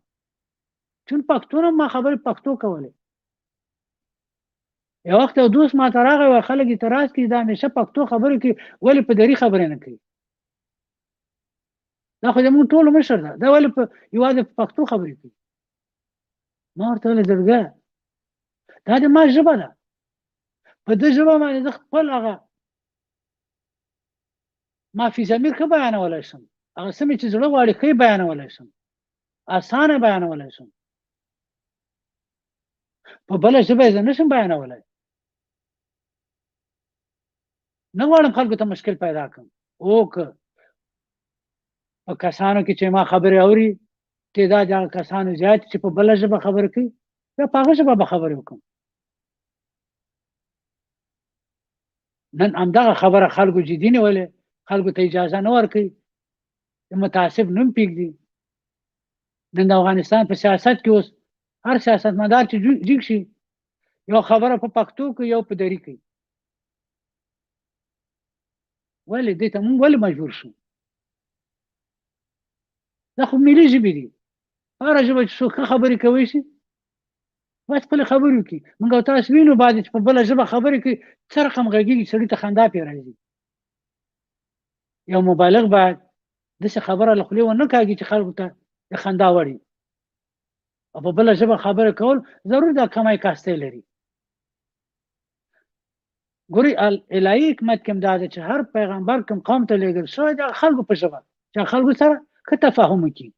چون پښتون ما خبرې پښتو کولې یو وخت یو دوست ما ته راغی او خلک اعتراض کوي دا همیشه پښتو خبرې کوي ولې په دري خبرې نه کوي دا خو زموږ ټولو مشر ده دا ولې یوازې په پښتو خبرې کوي ما ورته ویل زړګیه دا د ما ژبه ده په دې ژبه باندې زه خپل هغه ما فی ضمیر ښه بیانولی شم هغه څه مې چې زړه غواړي ښه بیانولی شم اسانه بیانولی شم په بله ژبه یې زه نشم بیانولی نه غواړم خلکو ته مشکل پیدا کړم او که په کسانو کې چې ما خبرې اوري تعداد هغه کسانو زیات چې په بله ژبه خبرې کوي بیا په هغه ژبه به خبرې وکړم نن همدغه خبره خلکو جدي نیولې خلکو ته اجازه نه ورکوي د متعصب نوم پرېږدي نن د افغانستان په سیاست کې اوس هر سیاستمدار چې جګ شي یو خبره په پښتو کوي یو په دري کوي ولې دې ته موږ ولې مجبور شو دا خو ملي ژبې دي هره ژبه چې څوک ښه خبرې کوی شي باید خپلې خبرې وکړي موږ او تاسو وینو باید چې په بله ژبه خبرې کوي څه رقم غږېږي سړي ته خندا پرې راځي یو مبالغ باید داسې خبره له خولې ونه کاږي چې خلکو ته د خندا وړي او په بله ژبه خبرې کول ضرور دا کمای کاستی لري ګورئ الهي حکمت کې هم دا ده چې هر پیغمبر کوم قوم ته لېږل شوی د خلکو په ژبه چې خلکو سره ښه تفاهم وکړي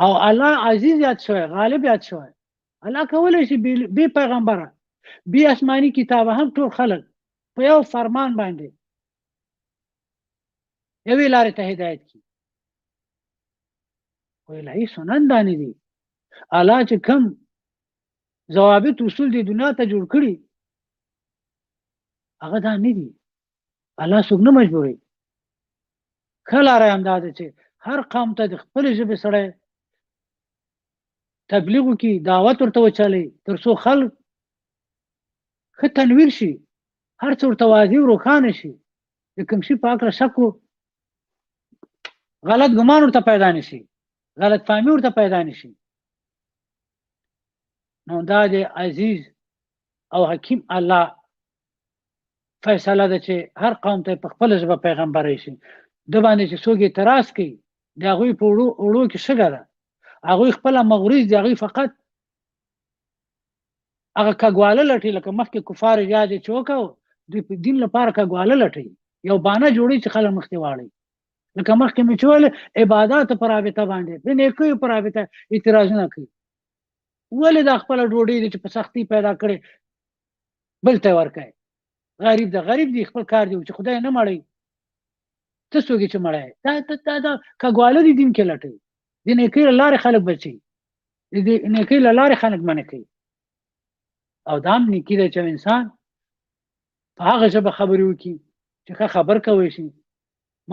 او الله عزیز یاد شوی غالب یاد شوی الله کولی شي بې پیغمبره بې آسماني کتابه هم ټول خلک په یو فرمان باندې یوې لارې ته هدایت کړي خو الهي سنن دانې دي الله چې کوم ضوابط اصول د دنیا ته جوړ کړي هغه دا نه دي الله څوک نه مجبوروي ښه لاره یې همدا ده چې هر قوم ته د خپلې ژبې سړی تبلیغ وکړي دعوت ورته وچلوي تر څو خلک ښه تنویر شي هر څه ورته واضح او روښانه شي د کوم شي په هکله شک و غلط ګمان ورته پیدا نه شي غلط فهمي ورته پیدا نه شي نو دا د عزیز او حکیم الله فیصله ده چې هر قوم ته په خپله ژبه پیغمبر شي د باندې چې څوک اعتراض کوي د هغوی په وړو کې شګه ده هغوی خپله مغروض دي هغوی فقط هغه کږواله لټوي لکه مخکې کفار یاد یې چې وکړو دوی په دین لپاره کږواله لټوي یو بانه جوړوي چې خلک مخکې واړوي لکه مخکې مې چې ویل عباداتو په رابطه باندې د نیکیو په رابطه اعتراضونه کوي ولې دا خپله ډوډۍ دی چې په سختي پیدا کړې بل ته ورکوي غریب دی خپل کار دی چې خدای نه مړوي ته څوک چې مړی دا کګواله دي دین کې لټوي د نیکۍ له لارې خلک بچي د نیکۍ له لارې خلک منع کوي او دا هم نیکي دی چې انسان په هغه ژبه خبرې وکړي چې ښه خبر کوی شي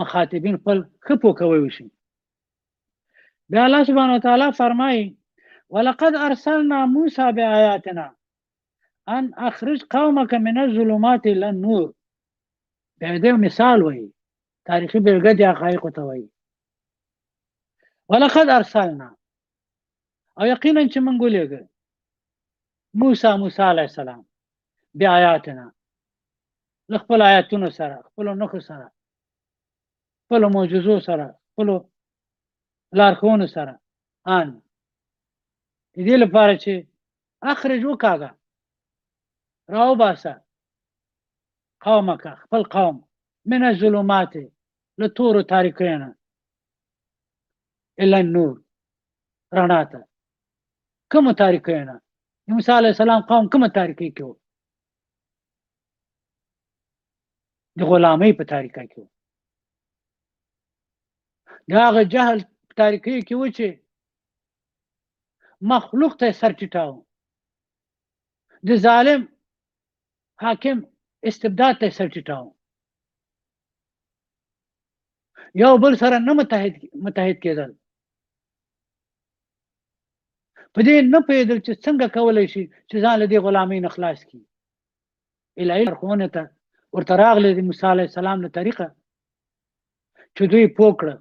مخاطبین خپل ښه پوه کوی شي بیا الله سبحانه وتعالی فرمایي ولقد ارسلنا موسى بآياتنا ان اخرج قومك من الظلمات الى النور بیا دې مثال وایي تاریخي بیلګه د حقایقو ته وایي ولقد ارسلنا او یقینا چې موږ ولېږه موسی علیه السلام بآياتنا خپل آیاتونو سره خپل نښو سره خپل معجزو سره خپل لارښوونو سره ان دې لپاره چې اخرج وکاږه راوباسه قومک خپل قوم من الظلمات له تورو تاریکیو الى النور رڼا ته کومو تاریکیو نه موسی علیه السلام قوم کومه تاریکۍ کې و د غلامۍ په تاریکۍ کې و د هغه جهل په تاریکۍ کې و چې مخلوق ته سر ټیټاو د ظالم حاکم استبداد ته سر ټیټاو یو بل سره نه متحد کېدل په دې نه پوهېدل چې څنګه کولی شي چې ځان له دې غلامۍ نه خلاص کړي الهي لارښوونې ته ورته راغلی د موسی علیه السلام له طریقه چې دوی پوه کړه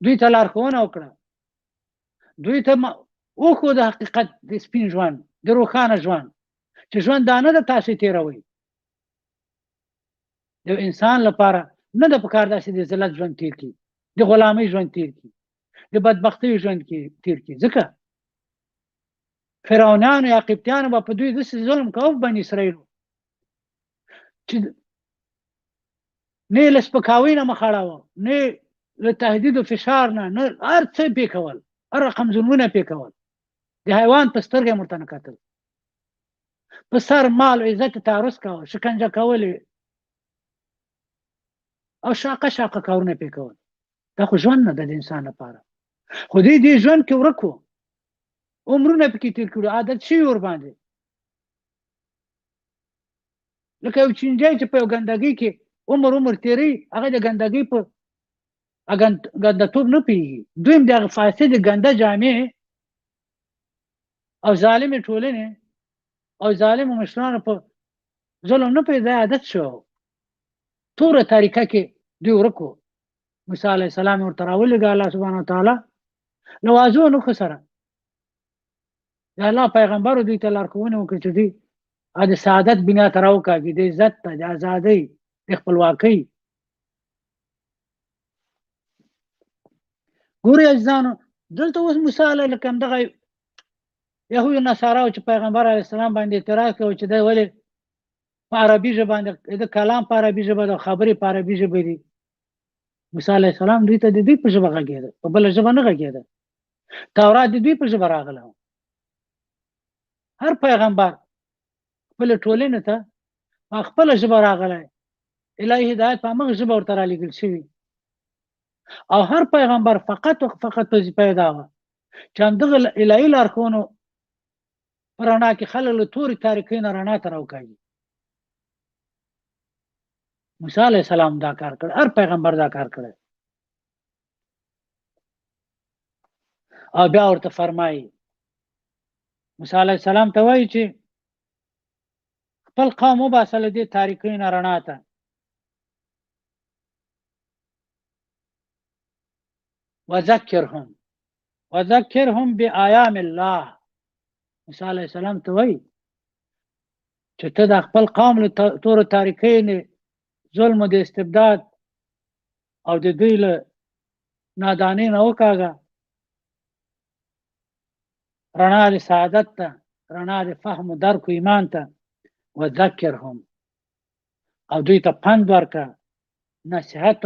دوی ته لارښوونه وکړه دوی ته وښود حقیقت د سپین ژوند د روښانه ژوند چې ژوند دا نه ده تاسې تېروئ د انسان لپاره نه ده پکار داسې د ذلت ژوند تېر کړي د غلامۍ ژوند تېر کړي د بدبختۍ ژوند تېر کړي ځکه فرعونانو یا قبطیانو به په دوی داسې ظلم کوه بني اسرائیلو چې نه یې له سپکاوۍ نه مخ اړاوه نه له تهدید و فشار نه هر څه پې کول هر رقم ظلمونه پې کول د حیوان په سترګه یې ورته نه کتل په سر مال و عزت تعرض کوه شکنجه کولې او شاقه کارونه پې کول دا خو ژوند نه ده د انسان لپاره خو دې ژوند کې ورک و عمرونه پکې تېر کړي عادت شوي ورباندې لکه یو چینجی چې په یو ګندګۍ کې عمر تېروي هغه د ګندګۍ په ګندهتوب نه پوهېږي دوی هم د هغه فاسدې ګنده جامې او ظالمې ټولنې او ظالمو مشرانو په ظلم نه پوهېږي دا عادت شو توره تاریکه کې دوی ورک و موسی علیه السلام ورته راولېږه الله سبحانه وتعالی له واضحو نښو سره د الله پیغمبرو دوی ته لارښوونې وکړي چې دوی د سعادت بنا ته راوکاږي د عزت ته د ازادۍ د خپلواکۍ ګورئ عزیزانو دلته اوس مثال لکه همدغه یهودو نصاراو چې پیغمبر علیه السلام باندې اعتراض کوي چې دی ولې په عربي ژبه باندې د کلام په عربي ژبه د خبرې په عربي ژبه دي موسی علیه السلام دوی ته د دوی په ژبه غږېده په بله ژبه نه غږېده تورات د دوی په ژبه راغلی هر پیغمبر خپلې ټولنې ته په خپله ژبه راغلی الهي هدایت په همغه ژبه ورته رالېږل شوي او هر پیغمبر فقط وظیفه یې دا وه چې همدغه الهي لارښوونو په رڼا کې خلک له تورې تاریکۍ نه رڼا ته راوکاږي موسی علیه السلام دا کار کړ هر پیغمبر دا کار کړی او بیا ورته فرمایي موسی علیه السلام ته وایي چې خپل قوم وباسه له دې تاریکۍ نه رڼا ته وذکرهم بآیام الله موسی علیه السلام ته وایي چې ته د خپل قوم له تورو تاریکۍ نه ظلم و د استبداد او د دوی له نادانۍ نه وکاږه رڼا د سعادت ته رڼا د فهم و درک و ایمان ته وذکرهم او دوی ته پند ورکړه نصیحت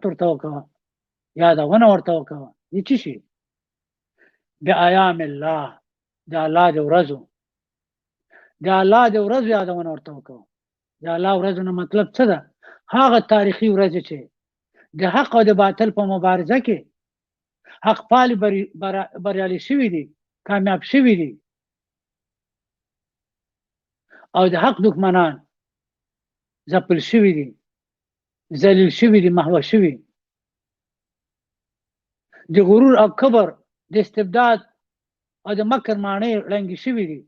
ورته وکړه یادونه ورته وکړه د څه شي بآیام الله د الله د ورځو یادونه ورته وکړه د الله ورځ نه مطلب څه ده؟ هغه تاریخي ورځ چې د حق او د باطل په مبارزه کې حق پالي بریالي شوي دي، کامیاب شوي دي، او د حق دښمنان ځپل شوي دي، ذلیل شوي دي، محو شوي. د غرور او کبر، د استبداد او د مکر ماڼۍ ړنګې شوي دي.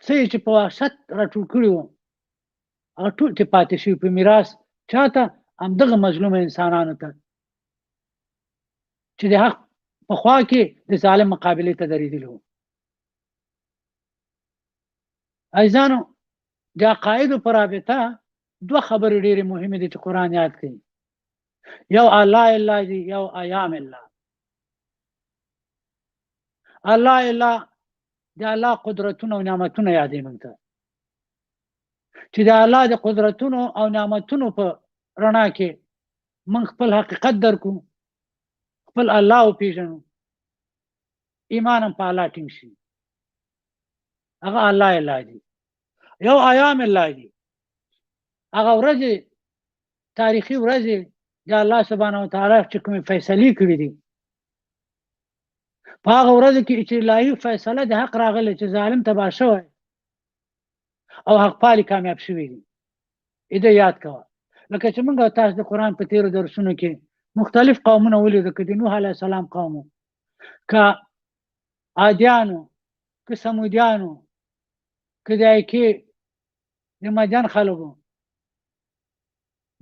څه چې په وحشت راټول کړي وو هغه ټول چې پاتې شوي په میراث چاته؟ همدغه مظلوم انسانانو ته چې د حق په خوا کې د ظالم مقابلې ته درېدلي وو. عزیزانو، د عقایدو په رابطه دوه خبرې ډېرې مهمې دي چې قرآن یاد کوي. یو الله الا دی، یو ایام الله. الله الا د الله قدرتونه او نعمتونه یادې موږ ته چې د الله د قدرتونو او نعمتونو په رڼا کې موږ خپل حقیقت درکو، خپل الله وپېژنو، ایمان هم په الله ټینګ شي. هغه الله الا دی. یو ایام الله دی، هغه ورځې، تاریخي ورځې د الله سبحانه وتعالی چې کومې فیصلې کړي دي، په هغه ورځ کې چې الهي فیصله د حق راغلی چې ظالم تباه شوی او حق پالي کامیاب شوي دي. دې یاد کوه. لکه چې موږ تاسو د قرآن په تیرو درسونو کې مختلف قومونه ولیدو، که د نوح علیه السلام قومو، که عادیانو، که سمودیانو، که د ایکې د مدین خلکو،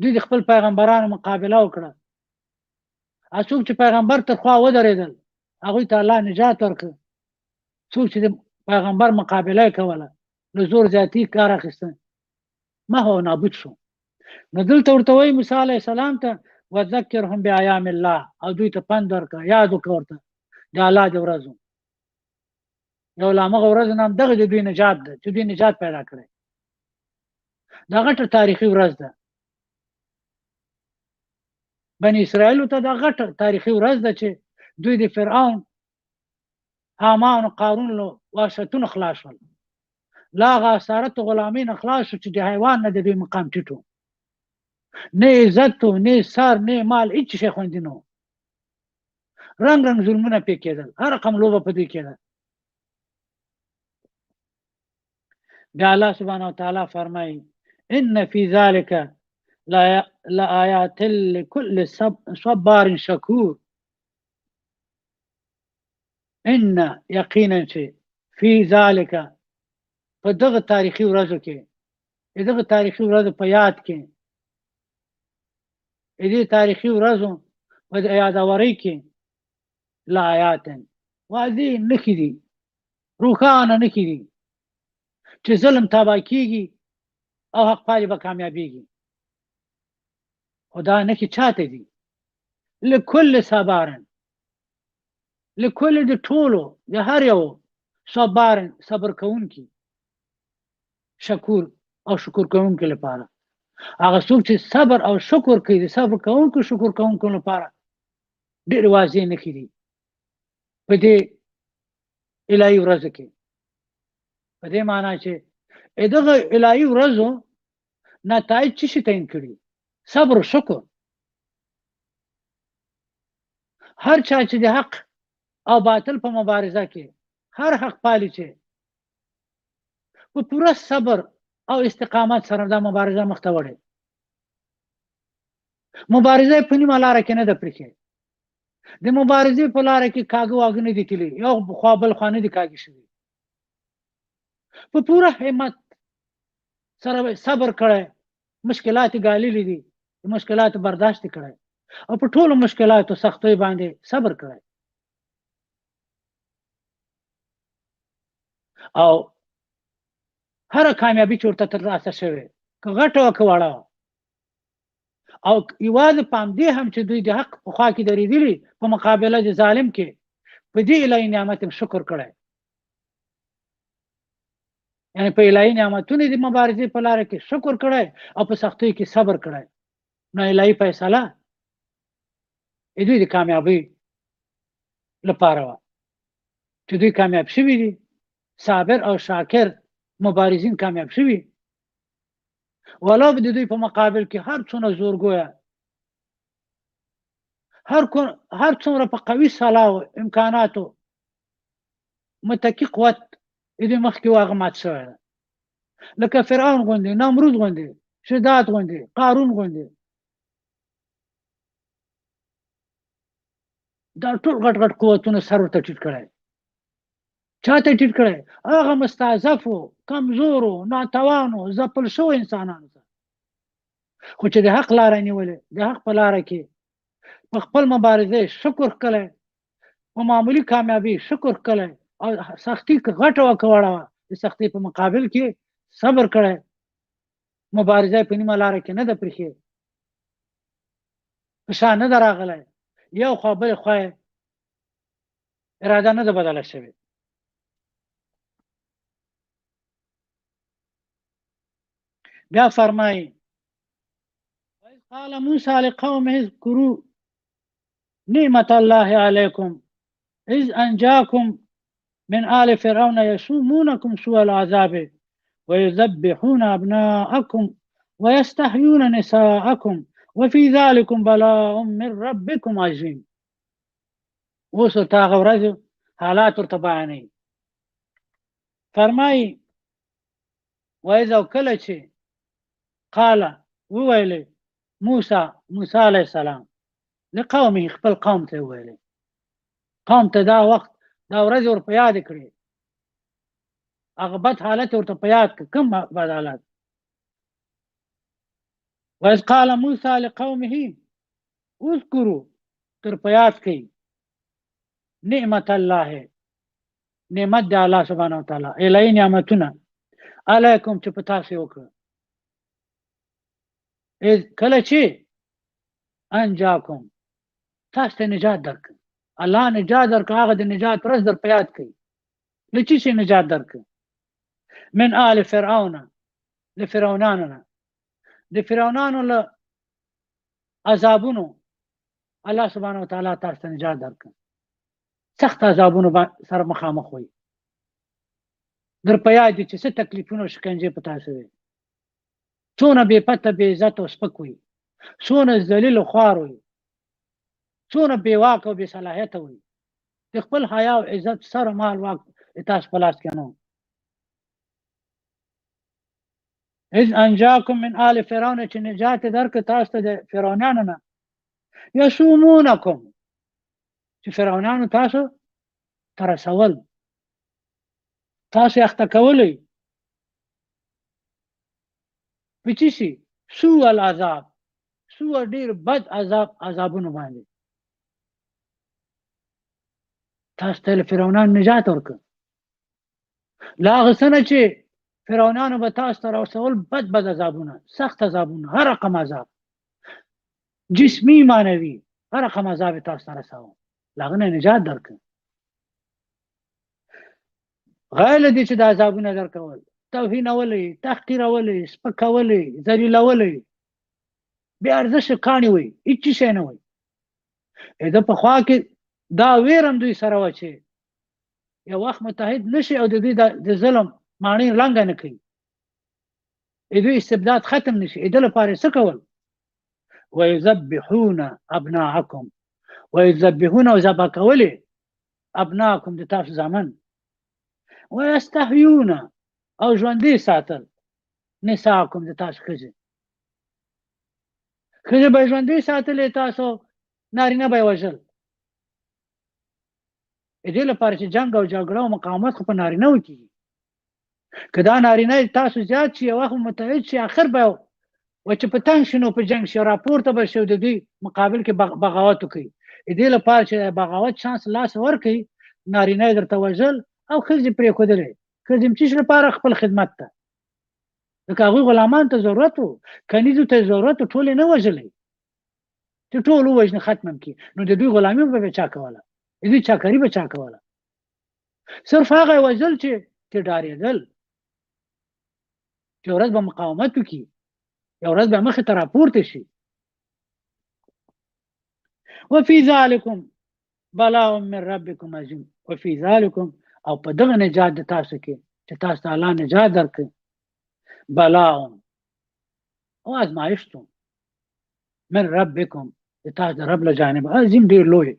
دوی د خپل پیغمبرانو مقابله وکړه. څوک چې پیغمبر تر خوا ودرېدل هغوی ته الله نجات ورکړ. څوک چې د پیغمبر مقابله یې کوله له زور زیاتي کار اخیسته محو او نابود شو. نو دلته ورته وایي موسی علیه السلام ته وذکرهم بایام الله، او دوی ته پند ورکړه، یاد وکړه ورته د الله د ورځو. یو له همغه ورځو نه همدغه د دوی نجات ده چې دوی نجات پیدا کړی. دا غټه تاریخي ورځ ده. بني اسرائیلو ته دا غټه تاریخي ورځ ده چې دوی د فرعون، حامان او قارون له وحشتونو خلاص شول، له هغه اسارت غلامۍ نه خلاص شو چې د حیوان نه د دوی مقام ټیټ و. نه عزت و، نه سر، نه مال، هېڅ شی خوندي نه و. رنګ رنګ ظلمونه پې کېدل، هر رقم لوبه په دوی کېده. بیا الله سبحانه وتعالی فرمایي ان فی ذلک لآیات لکل صبار شکور. ان یقینا چې فی ذلک په دغه تاریخي ورځو کې، دغه تاریخي ورځو په یاد کې، دې تاریخي ورځو په یادورۍ کې لآیات واضح نښې دي، روښانه نښې دي چې ظلم تابع کېږي او حق پالي به کامیابېږي. خو دا نښې چاته دي؟ لکل صبارن، لکل د ټولو، د هر یو، صبارن صبر کوونکي، شکور او شکر کوونکي لپاره. هغه څوک چې صبر او شکر کوي، د صبر کوونکو شکر کوونکو لپاره ډېرې واضح نښې دي په دې الهي ورځو کې. په دې معنا چې دغه الهي ورځو نتایج څه شي تعین کړي؟ صبر او شکر. هر چا چې د حق او باطل په مبارزه کې هر حق پالي چې په پوره صبر او استقامت سره دا مبارزه مخته وړي. مبارزه په نیمه لاره کې نه ده پرېښې. د مبارزې په لاره کې کاږه واږه نه دي تللي، یو خوا بل خوا نه دي کاږه شوي. په پوره همت سره صبر کړی، مشکلات ګاللي دي، مشکلات برداشت کړی، او په ټولو مشکلاتو سختیو باندې صبر کړی. او هر کامیابی چې ورته ترلاسه شوې، که غټه وه که وړه وه، او یوازې په همدې هم چې دوی د حق په خوا کې درېدلي په مقابله د ظالم کې، په دې الهي نعمت هم شکر کړی. یعنې په الهي نعمتونو د مبارزې په لاره کې شکر کړی او په سختیو کې صبر کړی. نو الهي فیصله دوی د کامیابۍ لپاره وه چې دوی کامیاب شوي دي. صابر او شاکر مبارزین کامیاب شوي. ولو به د دوی په مقابل کې هر څونه زورګویه، هر څومره په قوي سلاح او امکاناتو متکی قوت دې مخکې واغه مات شوی ده، لکه فرعون غوندې، نمرود غوندې، شداد غوندې، قارون غوندې. دا ټول غټ غټ قوتونه سر ورته ټیټ کړی. چاته ټیټ کړی؟ هغه مستضعفو، کمزورو، ناتوانو، ځپل شوو انسانانو ته. خو چې د حق لاره نیولې، د حق په لاره کې په خپل مبارزې شکر ښکلی، په معمولي کامیابي شکر ښکلی او سختي که غټه وه که وړه وه، د سختۍ په مقابل کې صبر کړی، مبارزه په نیمه لاره کې نه ده پرېښې، په شا نه ده راغلی، یو خوا بلې خوا یې اراده نه ده بدله شوې. بیا فرمایي وإذ قال موسى لقومه اذكروا نعمة الله عليكم إذ أنجاكم من آل فرعون يسومونكم سوء العذاب ويذبحون أبناءكم ويستحيون نساءكم وفي ذلكم بلاء من ربكم عظيم. اوس ورته هغه ورځو حالات ورته بیانوي. فرمایي وإذ او کله چې قال وویلې موسی علیه السلام لقومه خپل قوم ته وویلې، قوم ته دا وخت دا ورځې ور په یاد کړې، هغه بد حالت ورته په یاد کړ. کوم بد حالت؟ وإذ قال موسی لقومه اذکروا، تر په یاد کړئ نعمت الله، نعمت د الله سبحانه وتعالی، الهي نعمتونه علیکم چې په تاسو وکړه، کله چې انجاکم تاسو ته نجات درک، الله نجات درک، هغه د نجات ورځ در په یاد کړئ. له چی شي نجات درک؟ من آل فرعون، د فرعونانو نه، د فرعونانو له عذابونو الله سبحانه وتعالی تاسو ته نجات درک، سخت عذابونو سره مخامخ وي، در په یاد دي چې څه تکلیفونه او شکنجې په تاسو وي، څونه بې پته بې عزت او سپک وي، څونه ذلیل او خوار وي، څونه بې واک او بې صلاحیته وي، د خپل حیا او عزت سره مال واک تاسو په لاس کې نه و. اذ انجاکم من آل فرعون، چې نجات درک تاسو ته د فرعونانو نه، یسومونکم چې فرعونانو تاسو ته رسول، تاسو اخته کولی په چی شي؟ سوء العذاب، سوء ډیر بد عذابونو باندې تاسو ته فرعونانو نجات ورکړ. لا هغه څه نه چې فرعونانو به تاسو ته رسول بد عذابونه، سخت عذابونه، هر رقم عذاب، جسمی معنوي هر رقم عذاب تاسو ته رساوه، له هغه نه نجات درکړ. غیر له دې چې د عذابونه درکول، توهینولې، تحقیرولې، سپکولې، ذلیلولې، بې ارزښته کاڼي وي، هېڅ شی نه وي. د پخوا کې دا ویر هم دوی سره وه چې یو وخت متحد نشي او د دوی د ظلم ماڼۍ لنګه نه کوي، د دوی استبداد ختم نشي. د لپاره څه کول؟ ویذبحون ابناءکم، ویذبحون او ذبح کولې ابناءکم د تاسو زامن، ویستحیون او ژوندي ساتل نساءکم د تاسو ښځې، ښځې به ژوندي ساتلې، تاسو نارینه به یې وژل. د دې لپاره چې جنګ او جګړه او مقاومت خو په نارینهو کېږي. که دا نارینه تاسو زیات شي، یو وخت متحد شي، اخر به و چې په تنګ شي نو په جنګ شي، راپورته به شي د دوی مقابل کې بغاوت وکړي. د دې لپاره چې بغاوت چانس لاس ورکړي، نارینه یې درته وژل او ښځې پرېښودلې. ښځې م څه شي لپاره؟ خپل خدمت ته. لکه هغوی غلامان ته ضرورت و، کنیزو ته ضرورت و، ټول یې نه وژلی چې ټول ووژني ختم هم کړي. نو د دوی غلامي به چا کوله؟ د دوی چاکري به چا کوله؟ صرف هغه یې وژل چې ډارېدل، چې ورځ به مقاومت وکړي، یو ورځ به مخې ته راپورته شي. وفي ذلكم بلاء من ربكم عظیم، وفي ذلكم او په دغه نجات د تاسو کې چې تاسو ته الله نجات درکړي، بلاء او ازمایښت من ربکم د تاسو د رب له جانب عظیم ډیر لوی.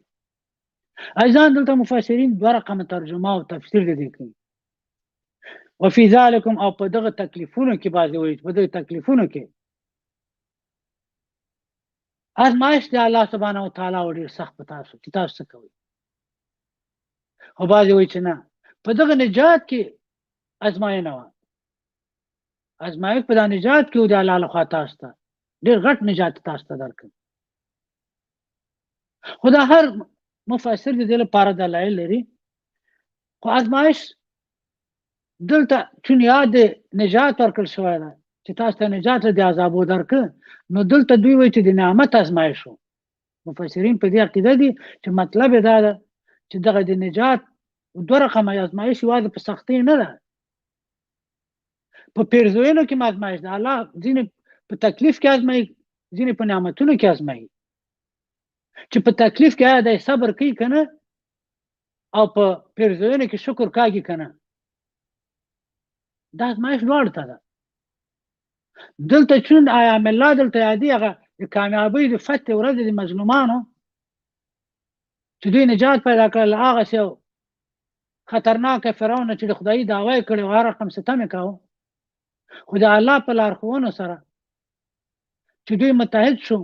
ایضا دلته مفسرین دوه رقم ترجمه او تفسیر دي کوي. وفي ذلكم او په دغه تکلیفونو کې بعضې وایي په دغه تکلیفونو کې ازمایښت دی الله سبحانه وتعالی او ډېر سخت په تاسو چې تاسو څه کوئ. خو بعضې وایي چې نه په دغه نجات کې ازماینه وه، ازمایښت په دا نجات کې و د الله لخوا تاسو ته ډېر غټ نجات تاسو ته درکړ. خو دا هر مفسر د دې لپاره دلایل لري. خو ازمایښت دلته چون یاد نجات ورکړل شوی ده چې تاسو ته نجات له د عذابو درکړه، نو دلته دوی وایي چې د نعمت ازمایښت و. مفسرین په دې عقیده دي چې مطلب یې دا ده چې دغه د نجات دوه رقمه ازمایښت یوازې په سختۍ نه ده، په پیرزوینو کې هم ازمایښت ده. الله ځینې په تکلیف کې ازمایي، ځینې په نعمتونو کې ازمایي. چې په تکلیف کې آیا دی صبر کوي که نه، او په پیرزوینو کې شکر کاږي که نه، دا ازمایښت دواړو ته ده. دلته چون ایام الله دلته یادي هغه د کامیابۍ د فتح ورځې د مظلومانو چې دوی نجات پیدا کړل له هغسې یو خطرناکه فرعون چې د خدایي دعوا یې کړې وه، هر رقم ستم یې کاوه. خو د الله په لارښوونو سره چې دوی متحد شو،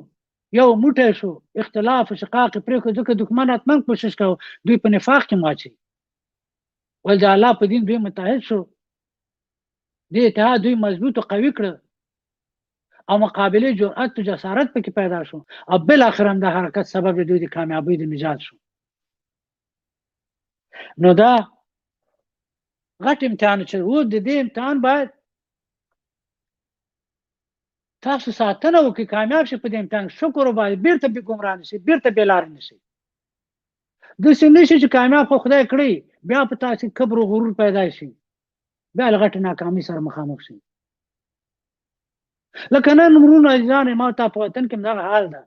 یو موټی شو، اختلاف او شقاق یې پرېښود، ځکه دښمن حتما کوشش کوو دوی په نفاق کې واچوي. ولې د الله په دین دوی متحد شو، د اتحاد دوی مضبوط او قوي کړه، او مقابلې جرأت او جسارت پکې پیدا شو، او بالاخره هم د حرکت سبب د دوی د کامیابۍ د نجات شو. نو دا غټ امتحان چې و، د دې امتحان باید تاسو ساتنه وکړئ، کامیاب شئ په دې امتحان. شکر وباسئ، بیرته بې ګمراه نه شئ، بیرته بې لارې نه شئ. داسې نه شي چې کامیاب خو خدای کړئ، بیا په تاسې کبر او غرور پیدا شي، بیا له غټې ناکامۍ سره مخامخ شئ. لکه نن مرونو عزیزانو ما ته په وطن کې هم دغه حال ده.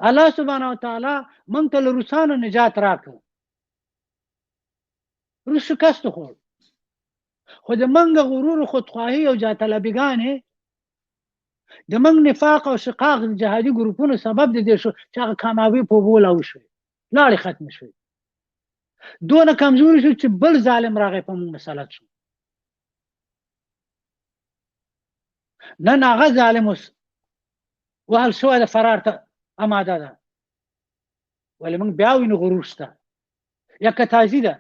الله سبحانه وتعالی موږ ته له روسانو نجات راکړ، روس شکست وخوړ، خو د موږ غرور و خودخواهي او جاطلبیګانې د موږ نفاق او شقاق د جهادي ګروپونو سبب د دې شو چې هغه کامیابۍ په اوبو لاهو شوې، لاړې ختمې شوې، دونه کمزوري شو چې بل ظالم راغی په موږ مسلط شو. نن هغه ظالم اوس وهل شوی د فرار ته اماده ده، ولې موږ بیا وینو غرور شته، یا کتازي ده.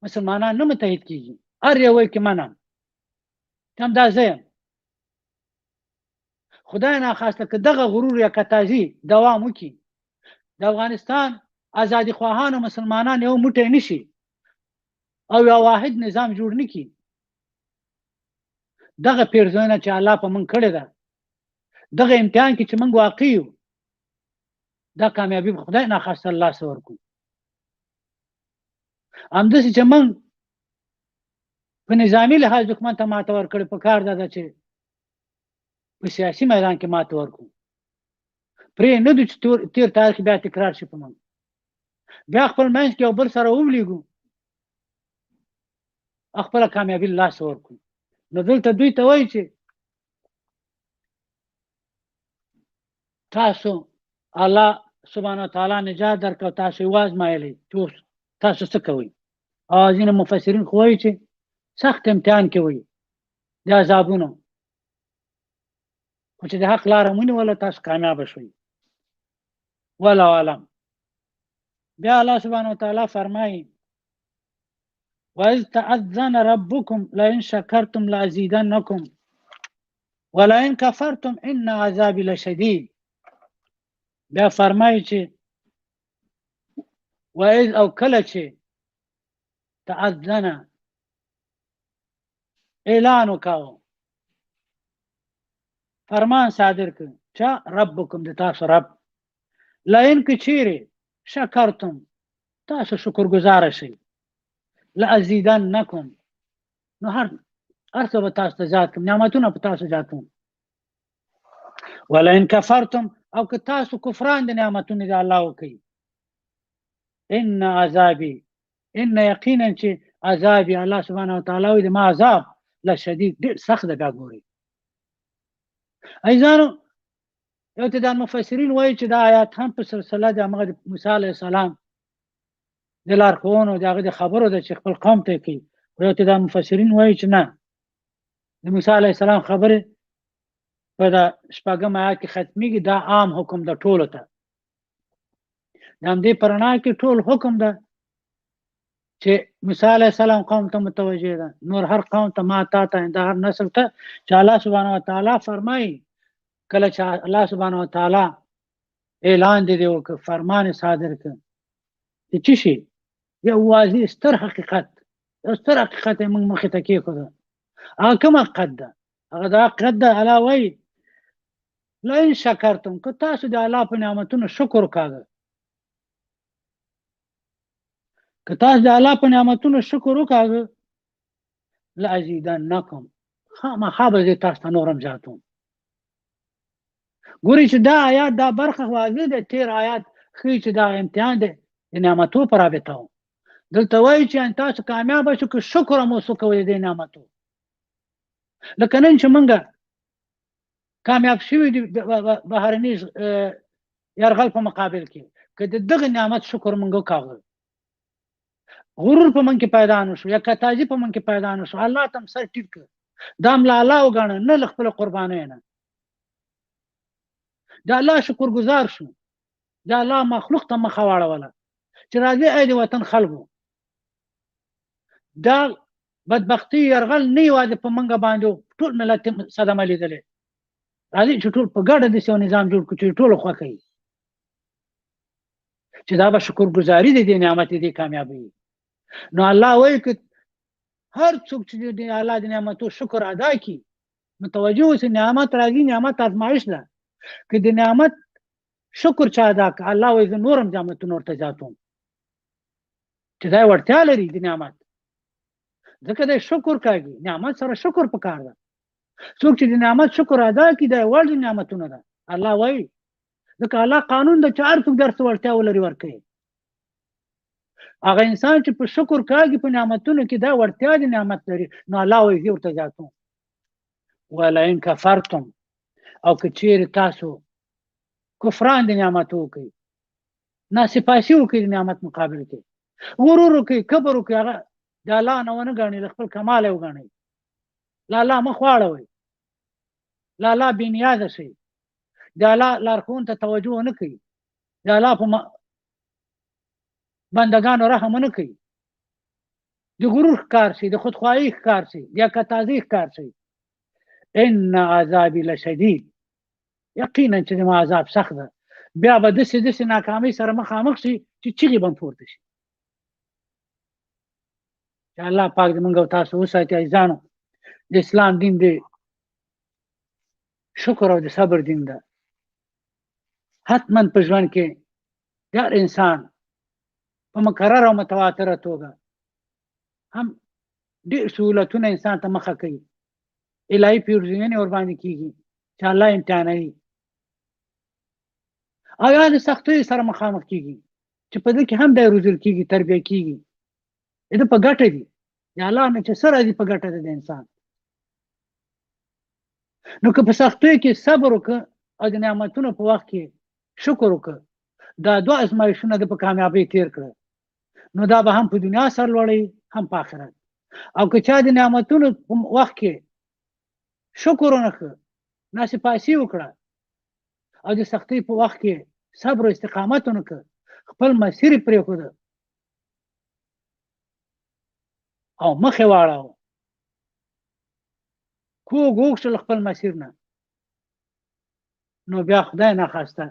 مسلمانان نه متحد کېږي، هر یو وایي کې منم، هم دا زه یم. خدای ناخواسته که دغه غرور یا کتازي دوام وکړي، د افغانستان ازادي خواهانو مسلمانان یو موټی نه شي او یو واحد نظام جوړ نه کړي، دغه پیرزوینه چې الله په موږ کړې ده، دغه امتحان کې چې موږ واقع یو، دا کامیابي به خدای ناخواسته الله څه ورکړو. همداسې چې موږ په نظامي لحاظ دښمن ته ماته ورکړې، په کار ده چې په سیاسي میدان کې ماته ورکړو. پرې نه دو چې تیر تاریخ بیا تکرار شي په موږ، بیا خپل منځ کې یو بل سره وولیږو، خپله کامیابي له لاسه ورکړو. نو دلته دوی ته وایي چې تاسو الله سبحانه وتعالی نجات درکړ، تاسو یې وازمایلی چې تاسو څه کوئ. او ځینې مفسرین خو وایي چې سخت امتحان کې وایي د عذابونو، خو چې د حق لاره ونیوله تاسو کامیابه شوئ. والله اعلم. بیا الله سبحانه وتعالی فرمایي وَإِذْ تَأَذَّنَ رَبُّكُمْ لَئِنْ شَكَرْتُمْ لَأَزِيدَنَّكُمْ وَلَئِنْ كَفَرْتُمْ إِنَّ عَذَابِي لَشَدِيدٌ. بیا فرمایي چې وَإِذْ او کله چې تأذن اعلان وکاو، فرمان صادر کړ، چا ربکم د تاسو رب، لئن که چیرې شکرتم تاسو شکر گزاره شئ، لأزیدنکم نو هر څه به تاسو ته زیات کړم، نعمتونه په تاسو زیاتوم. ولئن کفرتم او که تاسو کفران د نعمتونو د الله وکړئ، ان عذابي، ان یقینا چې عذابي الله سبحانه وتعالی د ما عذاب لشدید ډېر سخت ده. بیا ګورئ عزیزانو، یو تعداد مفسرین وایي چې دا آیات هم په سلسله د همغه د موسی علیه السلام د لارښوونو د هغه د خبرو ده چې خپل قوم ته یې کوي. یو تعداد مفسرین وایي چې نه، د موسی علیه السلام خبرې په دا شپږم آیات کې ختمیږي. دا عام حکم ده ټولو ته. د همدې په رڼا کې ټول حکم ده چې موسی علیه السلام قوم ته متوجه ده، نور هر قوم ته، ما تا ته، د هر نسل ته، چې الله سبحانه وتعالی فرمایي کله چې الله سبحانه وتعالی اعلان دې وکړ، فرمان صادر کړ چې څه شي، یو واضح ستر حقیقت، یو ستر حقیقت یې موږ مخې ته کېښوده. هغه کوم حقیقت ده؟ هغه دا حقیقت ده، الله وایي لئن شکرتم، که تاسو د الله په نعمتونو شکر وکاږه، که تاسو د الله په نعمتونو شکر وکاږه، لازیدنکم، خامخا به زه تاسو ته نور هم زیاتوم. ګورئ چې دا آیات، دا برخه واضح ده. تیر آیات ښیي چې دا امتحان دی د نعمتو په رابطه و. دلته وایي چې تاسو کامیابه شو که شکر هم اوس وکوئ د نعمتو. لکه نن چې موږ کامیاب شوي دي بهرني یرغل په مقابل کې، که د دغه نعمت شکر موږ وکاږو، غرور په موږ کې پیدا نه شو یا کتاجي په موږ کې پیدا نه شو، الله ته هم سر ټیټ کړ، دا هم له الله وګاڼه، نه له خپلو قربانیو نه، د الله شکر ګزار شو، د الله مخلوق ته مخه واړوله چې راځئ ای د وطن خلکو، دا بدبختي یرغل نه یوازې په موږ باندې ټول ملت صدمه لیدلې، راځئ چې ټول په ګډه داسې یو نظام جوړ کړو چې ټول خوښه وي، چې دا به شکر ګزاري د دې نعمت دې کامیابي. نو الله وایي که هر څوک چې د الله د نعمتو شکر ادا کړي، متوجه اوسئ نعمت راځي، نعمت ازمایش ده. که د نعمت شکر چا ادا کړه، الله وایي زه نور هم نعمتونه ورته زیاتوم، چې دا وړتیا لري د نعمت، ځکه دی شکر کوي. نعمت سره شکر پکار ده. څوک چې د نعمت شکر ادا کړي دا وړ د نعمتونه ده. الله وایي ځکه الله قانون ده چې هر څوک درس وړتیا ولري ورکوي. هغه انسان چې په شکر کوي په نعمتونو کې دا وړتیا د نعمت لري، نو الله وایي زه ورته زیاتوم. ولئن کفرتم، او که چیرې تاسو کفران د نعمت وکړي، ناسپاسي وکړي د نعمت مقابل کې، غرور وکړي، کبر وکړي، هغه د الله نه ونه ګڼئ، د خپل کمال یې وګڼئ، له الله مخ واړوئ، له الله بې نیازه شئ، د الله لارښوونو ته توجه ونه کوي، د الله په بندګانو رحم ونه کوي، د غرور ښکار شي، د خودخواهي ښکار شي، د یکتازي ښکار شي، ان عذابي لشدید، یقینا چې زما عذاب سخت ده. بیا به داسې ناکامۍ سره مخامخ شي چې چیغې به هم پورته شي. چې الله پاک دې موږ او تاسو وساتي. عزیزانو، د اسلام دین د شکر او د صبر دین ده. حتما په ژوند کې د هر انسان په مکرره او متواتره توګه هم ډېر سهولتونه انسان ته مخه کوي، الهي پیرزوینې ورباندې کېږي چې الله امتحانوي، او یا د سختیو سره مخامخ کېږي چې په دې کې هم دی روزل کېږي، تربیه کېږي، د په ګټه دي، د الله نه چې څه راځي په ګټه ده د انسان. نو که په سختیو کې صبر وکړه او د نعمتونو په وخت کې شکر وکړه، دا دوه ازمایښتونه د په کامیابۍ تیر کړه، نو دا به هم په دنیا سر لوړوي هم په آخرت. او که چا د نعمتونو په وخت کې شکر ونه کړه، ناسپاسي وکړه، او د سختۍ په وخت کې صبر او استقامت ونه کړه، خپل مسیر یې پرېښوده او مخ یې واړاوه، کوږ وږ شول خپل مسیر نه، نو بیا خدای ناخواسته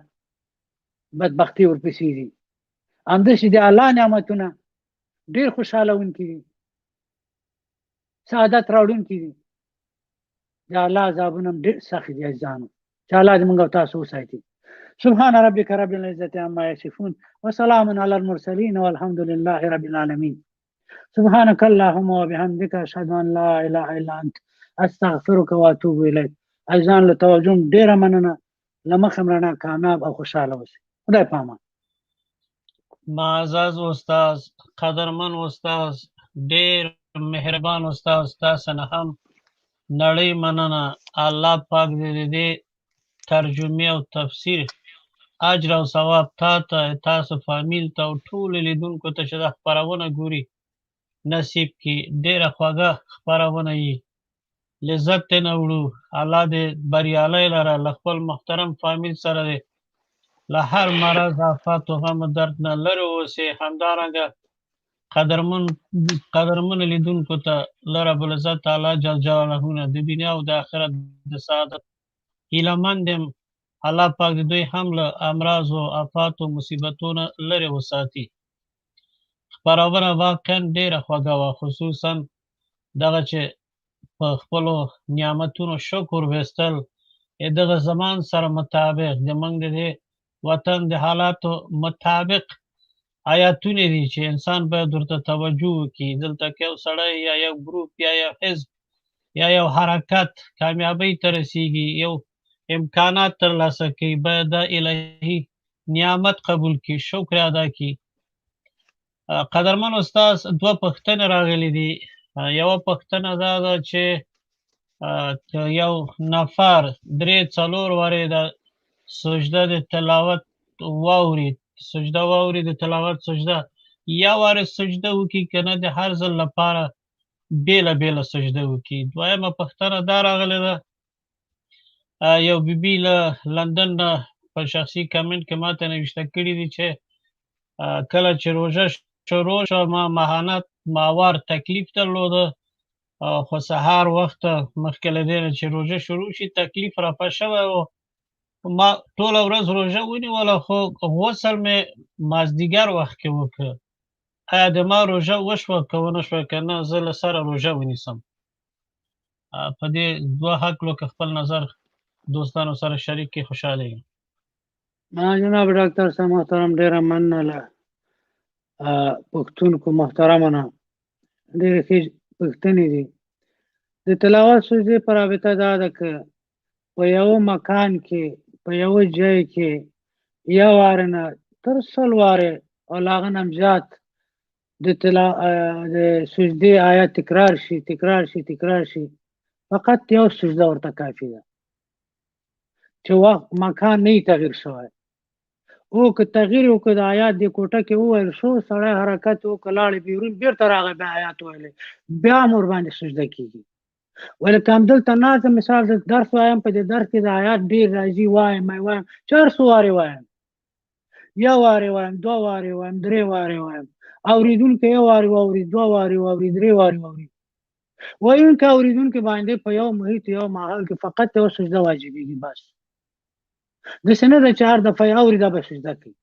بدبختي ورپسې دي. همداسې د الله نعمتونه ډېر خوشحالونکي دي، سعادت راوړونکي دي، د الله عذابونه هم ډېر سخت دي. عزیزانو، چې الله دې موږ او تاسو وساتي. سبحان ربك رب العزة عما يصفون وسلام على المرسلين والحمد لله رب العالمين. سبحانك اللهم وبحمدك أشهد أن لا إله إلا أنت أستغفرك وأتوب إليك. عزیزان له توجه ډېره مننه، له مخه مړه کامیاب او خوشحاله اوسئ. خدای پامان. معزز استاد، قدرمن استاد، ډېر مهربان استاد، تاسو نه هم نړۍ مننه. الله پاک دې د دې ترجمې او تفسیر اجر او ثواب تاسو فامیل ته او ټولو لیدونکو ته چې دا خپرونه ګوري نصیب کړي. ډېره خوږه خپرونه یي، لذت ترې وړو. الله دې بریالی لره له خپل محترم فامیل سره دی له هر مرض آفات و غم و درد نه لرې اوسئ. همدارنګه قدرمنو لیدونکو ته له رب العزت الله جل جلاله نه د دنیا او د آخرت د سعادت هیله مند یم. الله پاک د دوی هم له امراضو آفاتو مصیبتونو لرې وساتي. خپرونه واقعا ډېره خوږه وه، خصوصا دغه چې په خپلو نعمتونو شکر ویستل دغه زمان سره مطابق د موږ د دې وطن د حالاتو مطابق آیاتونه دي چې انسان باید ورته توجه وکړي. دلته که یو سړی یا یو ګروپ یا یو حزب یا یو حرکت کامیابۍ ته رسیږي، یو امکانات ترلاسه کوي، باید دا الهي نعمت قبول کړي، شکر ادا کړي. قدرمن استاد دوه پوښتنې راغلي دي. یوه پوښتنه دا ده چې یو نفر 3-4 وارې د سجده د تلاوت واوري د تلاوت سجده یا وارې سجده وکړي که نه د هر ځل لپاره بیله بیله سجده وکړي. دویمه پوښتنه دا راغلې ده، یو بیبي له لندن نه په شخصي کمنټ کې ماته نوشته کړي دي چې کله چې روژه شروع شوه ما ماهانه ماوار تکلیف درلوده، خو سهار وخته مخکې له دې نه چې روژه شروع شي تکلیف رافه شوی و. ما ټوله ورځ روژه ونیوله خو غسل مې مازدیګر وخت کې وکړه. آیا د ما روژه وشوه که ونه شوه که نه زه له سره روژه ونیسم؟ په دې دوه هکلو که خپل نظر دوستانو سره شریک کړي خوشحاله یم. جناب ډاکټر صاحب محترم ډېره مننه له پښتونکو محترمانه. ډېرې ښې پوښتنې دي. د تلاوت سجدې په رابطه دا ده که په یوه مکان کې په یوه ځای کې یو وارې نه تر 100 وارې او له هغه نه هم زیات د سجدې آیات تکرار شي فقط یو سجده ورته کافي ده چې وخت مکان نه وي تغییر شوی. او که تغییر وکړه د آیات د کوټه کې وویل شو سړی حرکت وکړه لاړې بیرون بیرته راغی بیا آیات ویلې بیا هم ورباندې سجده کېږي. ولې که همدلته ناسته مثال زه درس وایم په دې درس کې د آیات ډېر راځي وایم 400 وارې وایم، یو وارې وایم، 2 وارې وایم، 3 وارې وایم. اورېدونکی یو وارې واوري، 2 وارې واوري، 3 وارې واوري. ویونکی اورېدونکی باندې په یو محیط یو ماحول کې فقط یو سجده واجبېږي بس. داسې نه ده چې هر دفعه یې اوري دا به سجده کوي.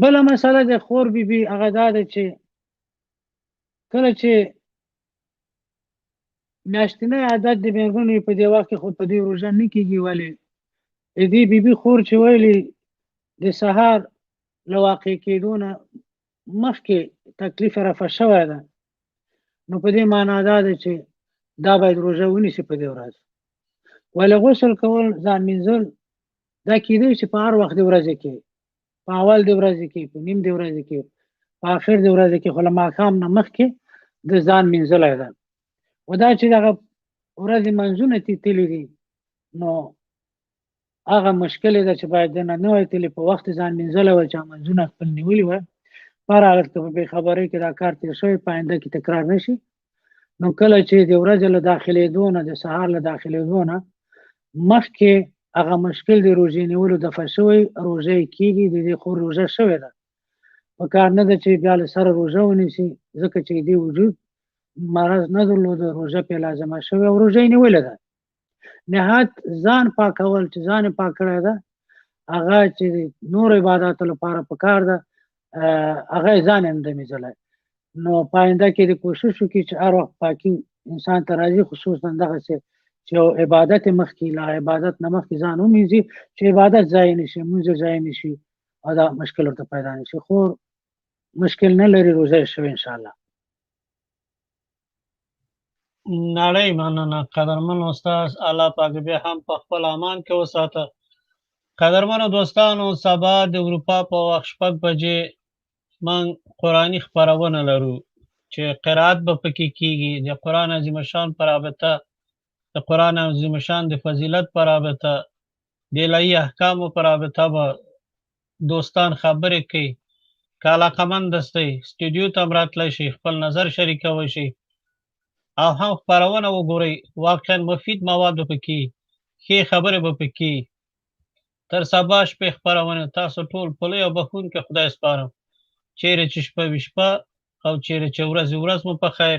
بله مسله د خور بیبي هغه دا ده چې کله چې میاشتنی عادت د مېرمنې په دې وخت کې خو په دې روژه نه کېږي. ولې د دې بیبي خور چې ویلي د سهار له واقع کېدو نه مخکې تکلیف رفع شوی ده، نو په دې معنا دا ده چې دا باید روژه ونیسي په دې ورځ. ولې غسل کول ځان مینځل دا کېدای چې په هر وخت د ورځې کې، په اول د ورځې کې، په نیم د ورځې کې، په آخر د ورځې کې، خو له ماښام نه مخکې د ځان مینځلی ده. و دا چې دغه ورځې منځونه تللي دي نو هغه مشکل ده چې باید دنه نه وای تللي، په وخت ځان مینځلی وای چې منځونه خپل نیولي وای. په هر حالت کې په بېخبرۍ کې دا کار تېر شوی په آینده کې تکرار نه شي. نو کله چې د ورځې له داخلېدو نه د سهار له داخلېدو نه مخکې هغه مشکل د روژې نیولو دفع شوی روژه یې کېږي. د دې خو روژه شوې ده، په کار نه ده چې بیا له سره روژه ونیسي ځکه چې دې وجود مرض نه درلوده، روژه پرې لازمه شوې او روژه یې نیولې ده. نهایت ځان پاکول چې ځان یې پاک کړی ده هغه چې نور عباداتو لپاره په کار ده هغه یې ځان یې نه ده مینځلی. نو په آینده کې د کوشش وکړي چې هر وخت پاکي انسان ته راځي، خصوصا دغسې چې یو عبادت یې مخکې له عبادت نه مخکې ځان ومینځي چې عبادت ضایع نه شي، لمونځ ضایع نه شي او دا مشکل ورته پیدا نه شي. خو مشکل نه لري، روژه یې شوې انشاءالله. نړۍ مننه قدرمن استاد، الله پاک بیا هم په خپل امان کې وساته. قدرمنو دوستانو سبا د اروپا په وخت 6 بجې موږ قرآني خپرونه لرو. چې قرائت به پکې کیږي، د قرآن عظیم شان په رابطه، د قرآن عظیم شان د فضیلت په رابطه، د الهي احکامو په رابطه به دوستان خبرې کوي. که علاقمند استئ سټوډیو ته هم راتلی شئ، خپل نظر شریکولی شئ او هم خپرونه وګورئ. واقعا مفید مواد به پکې، ښې خبرې به پکې. تر سبا شپې خپرونې تاسو ټول په لوی او بخښونکي خدای سپارم. چیرې چې شپه وي شپه او چیرې چې ورځ وي ورځ مو په خیر.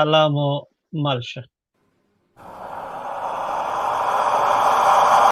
الله مو مل شه.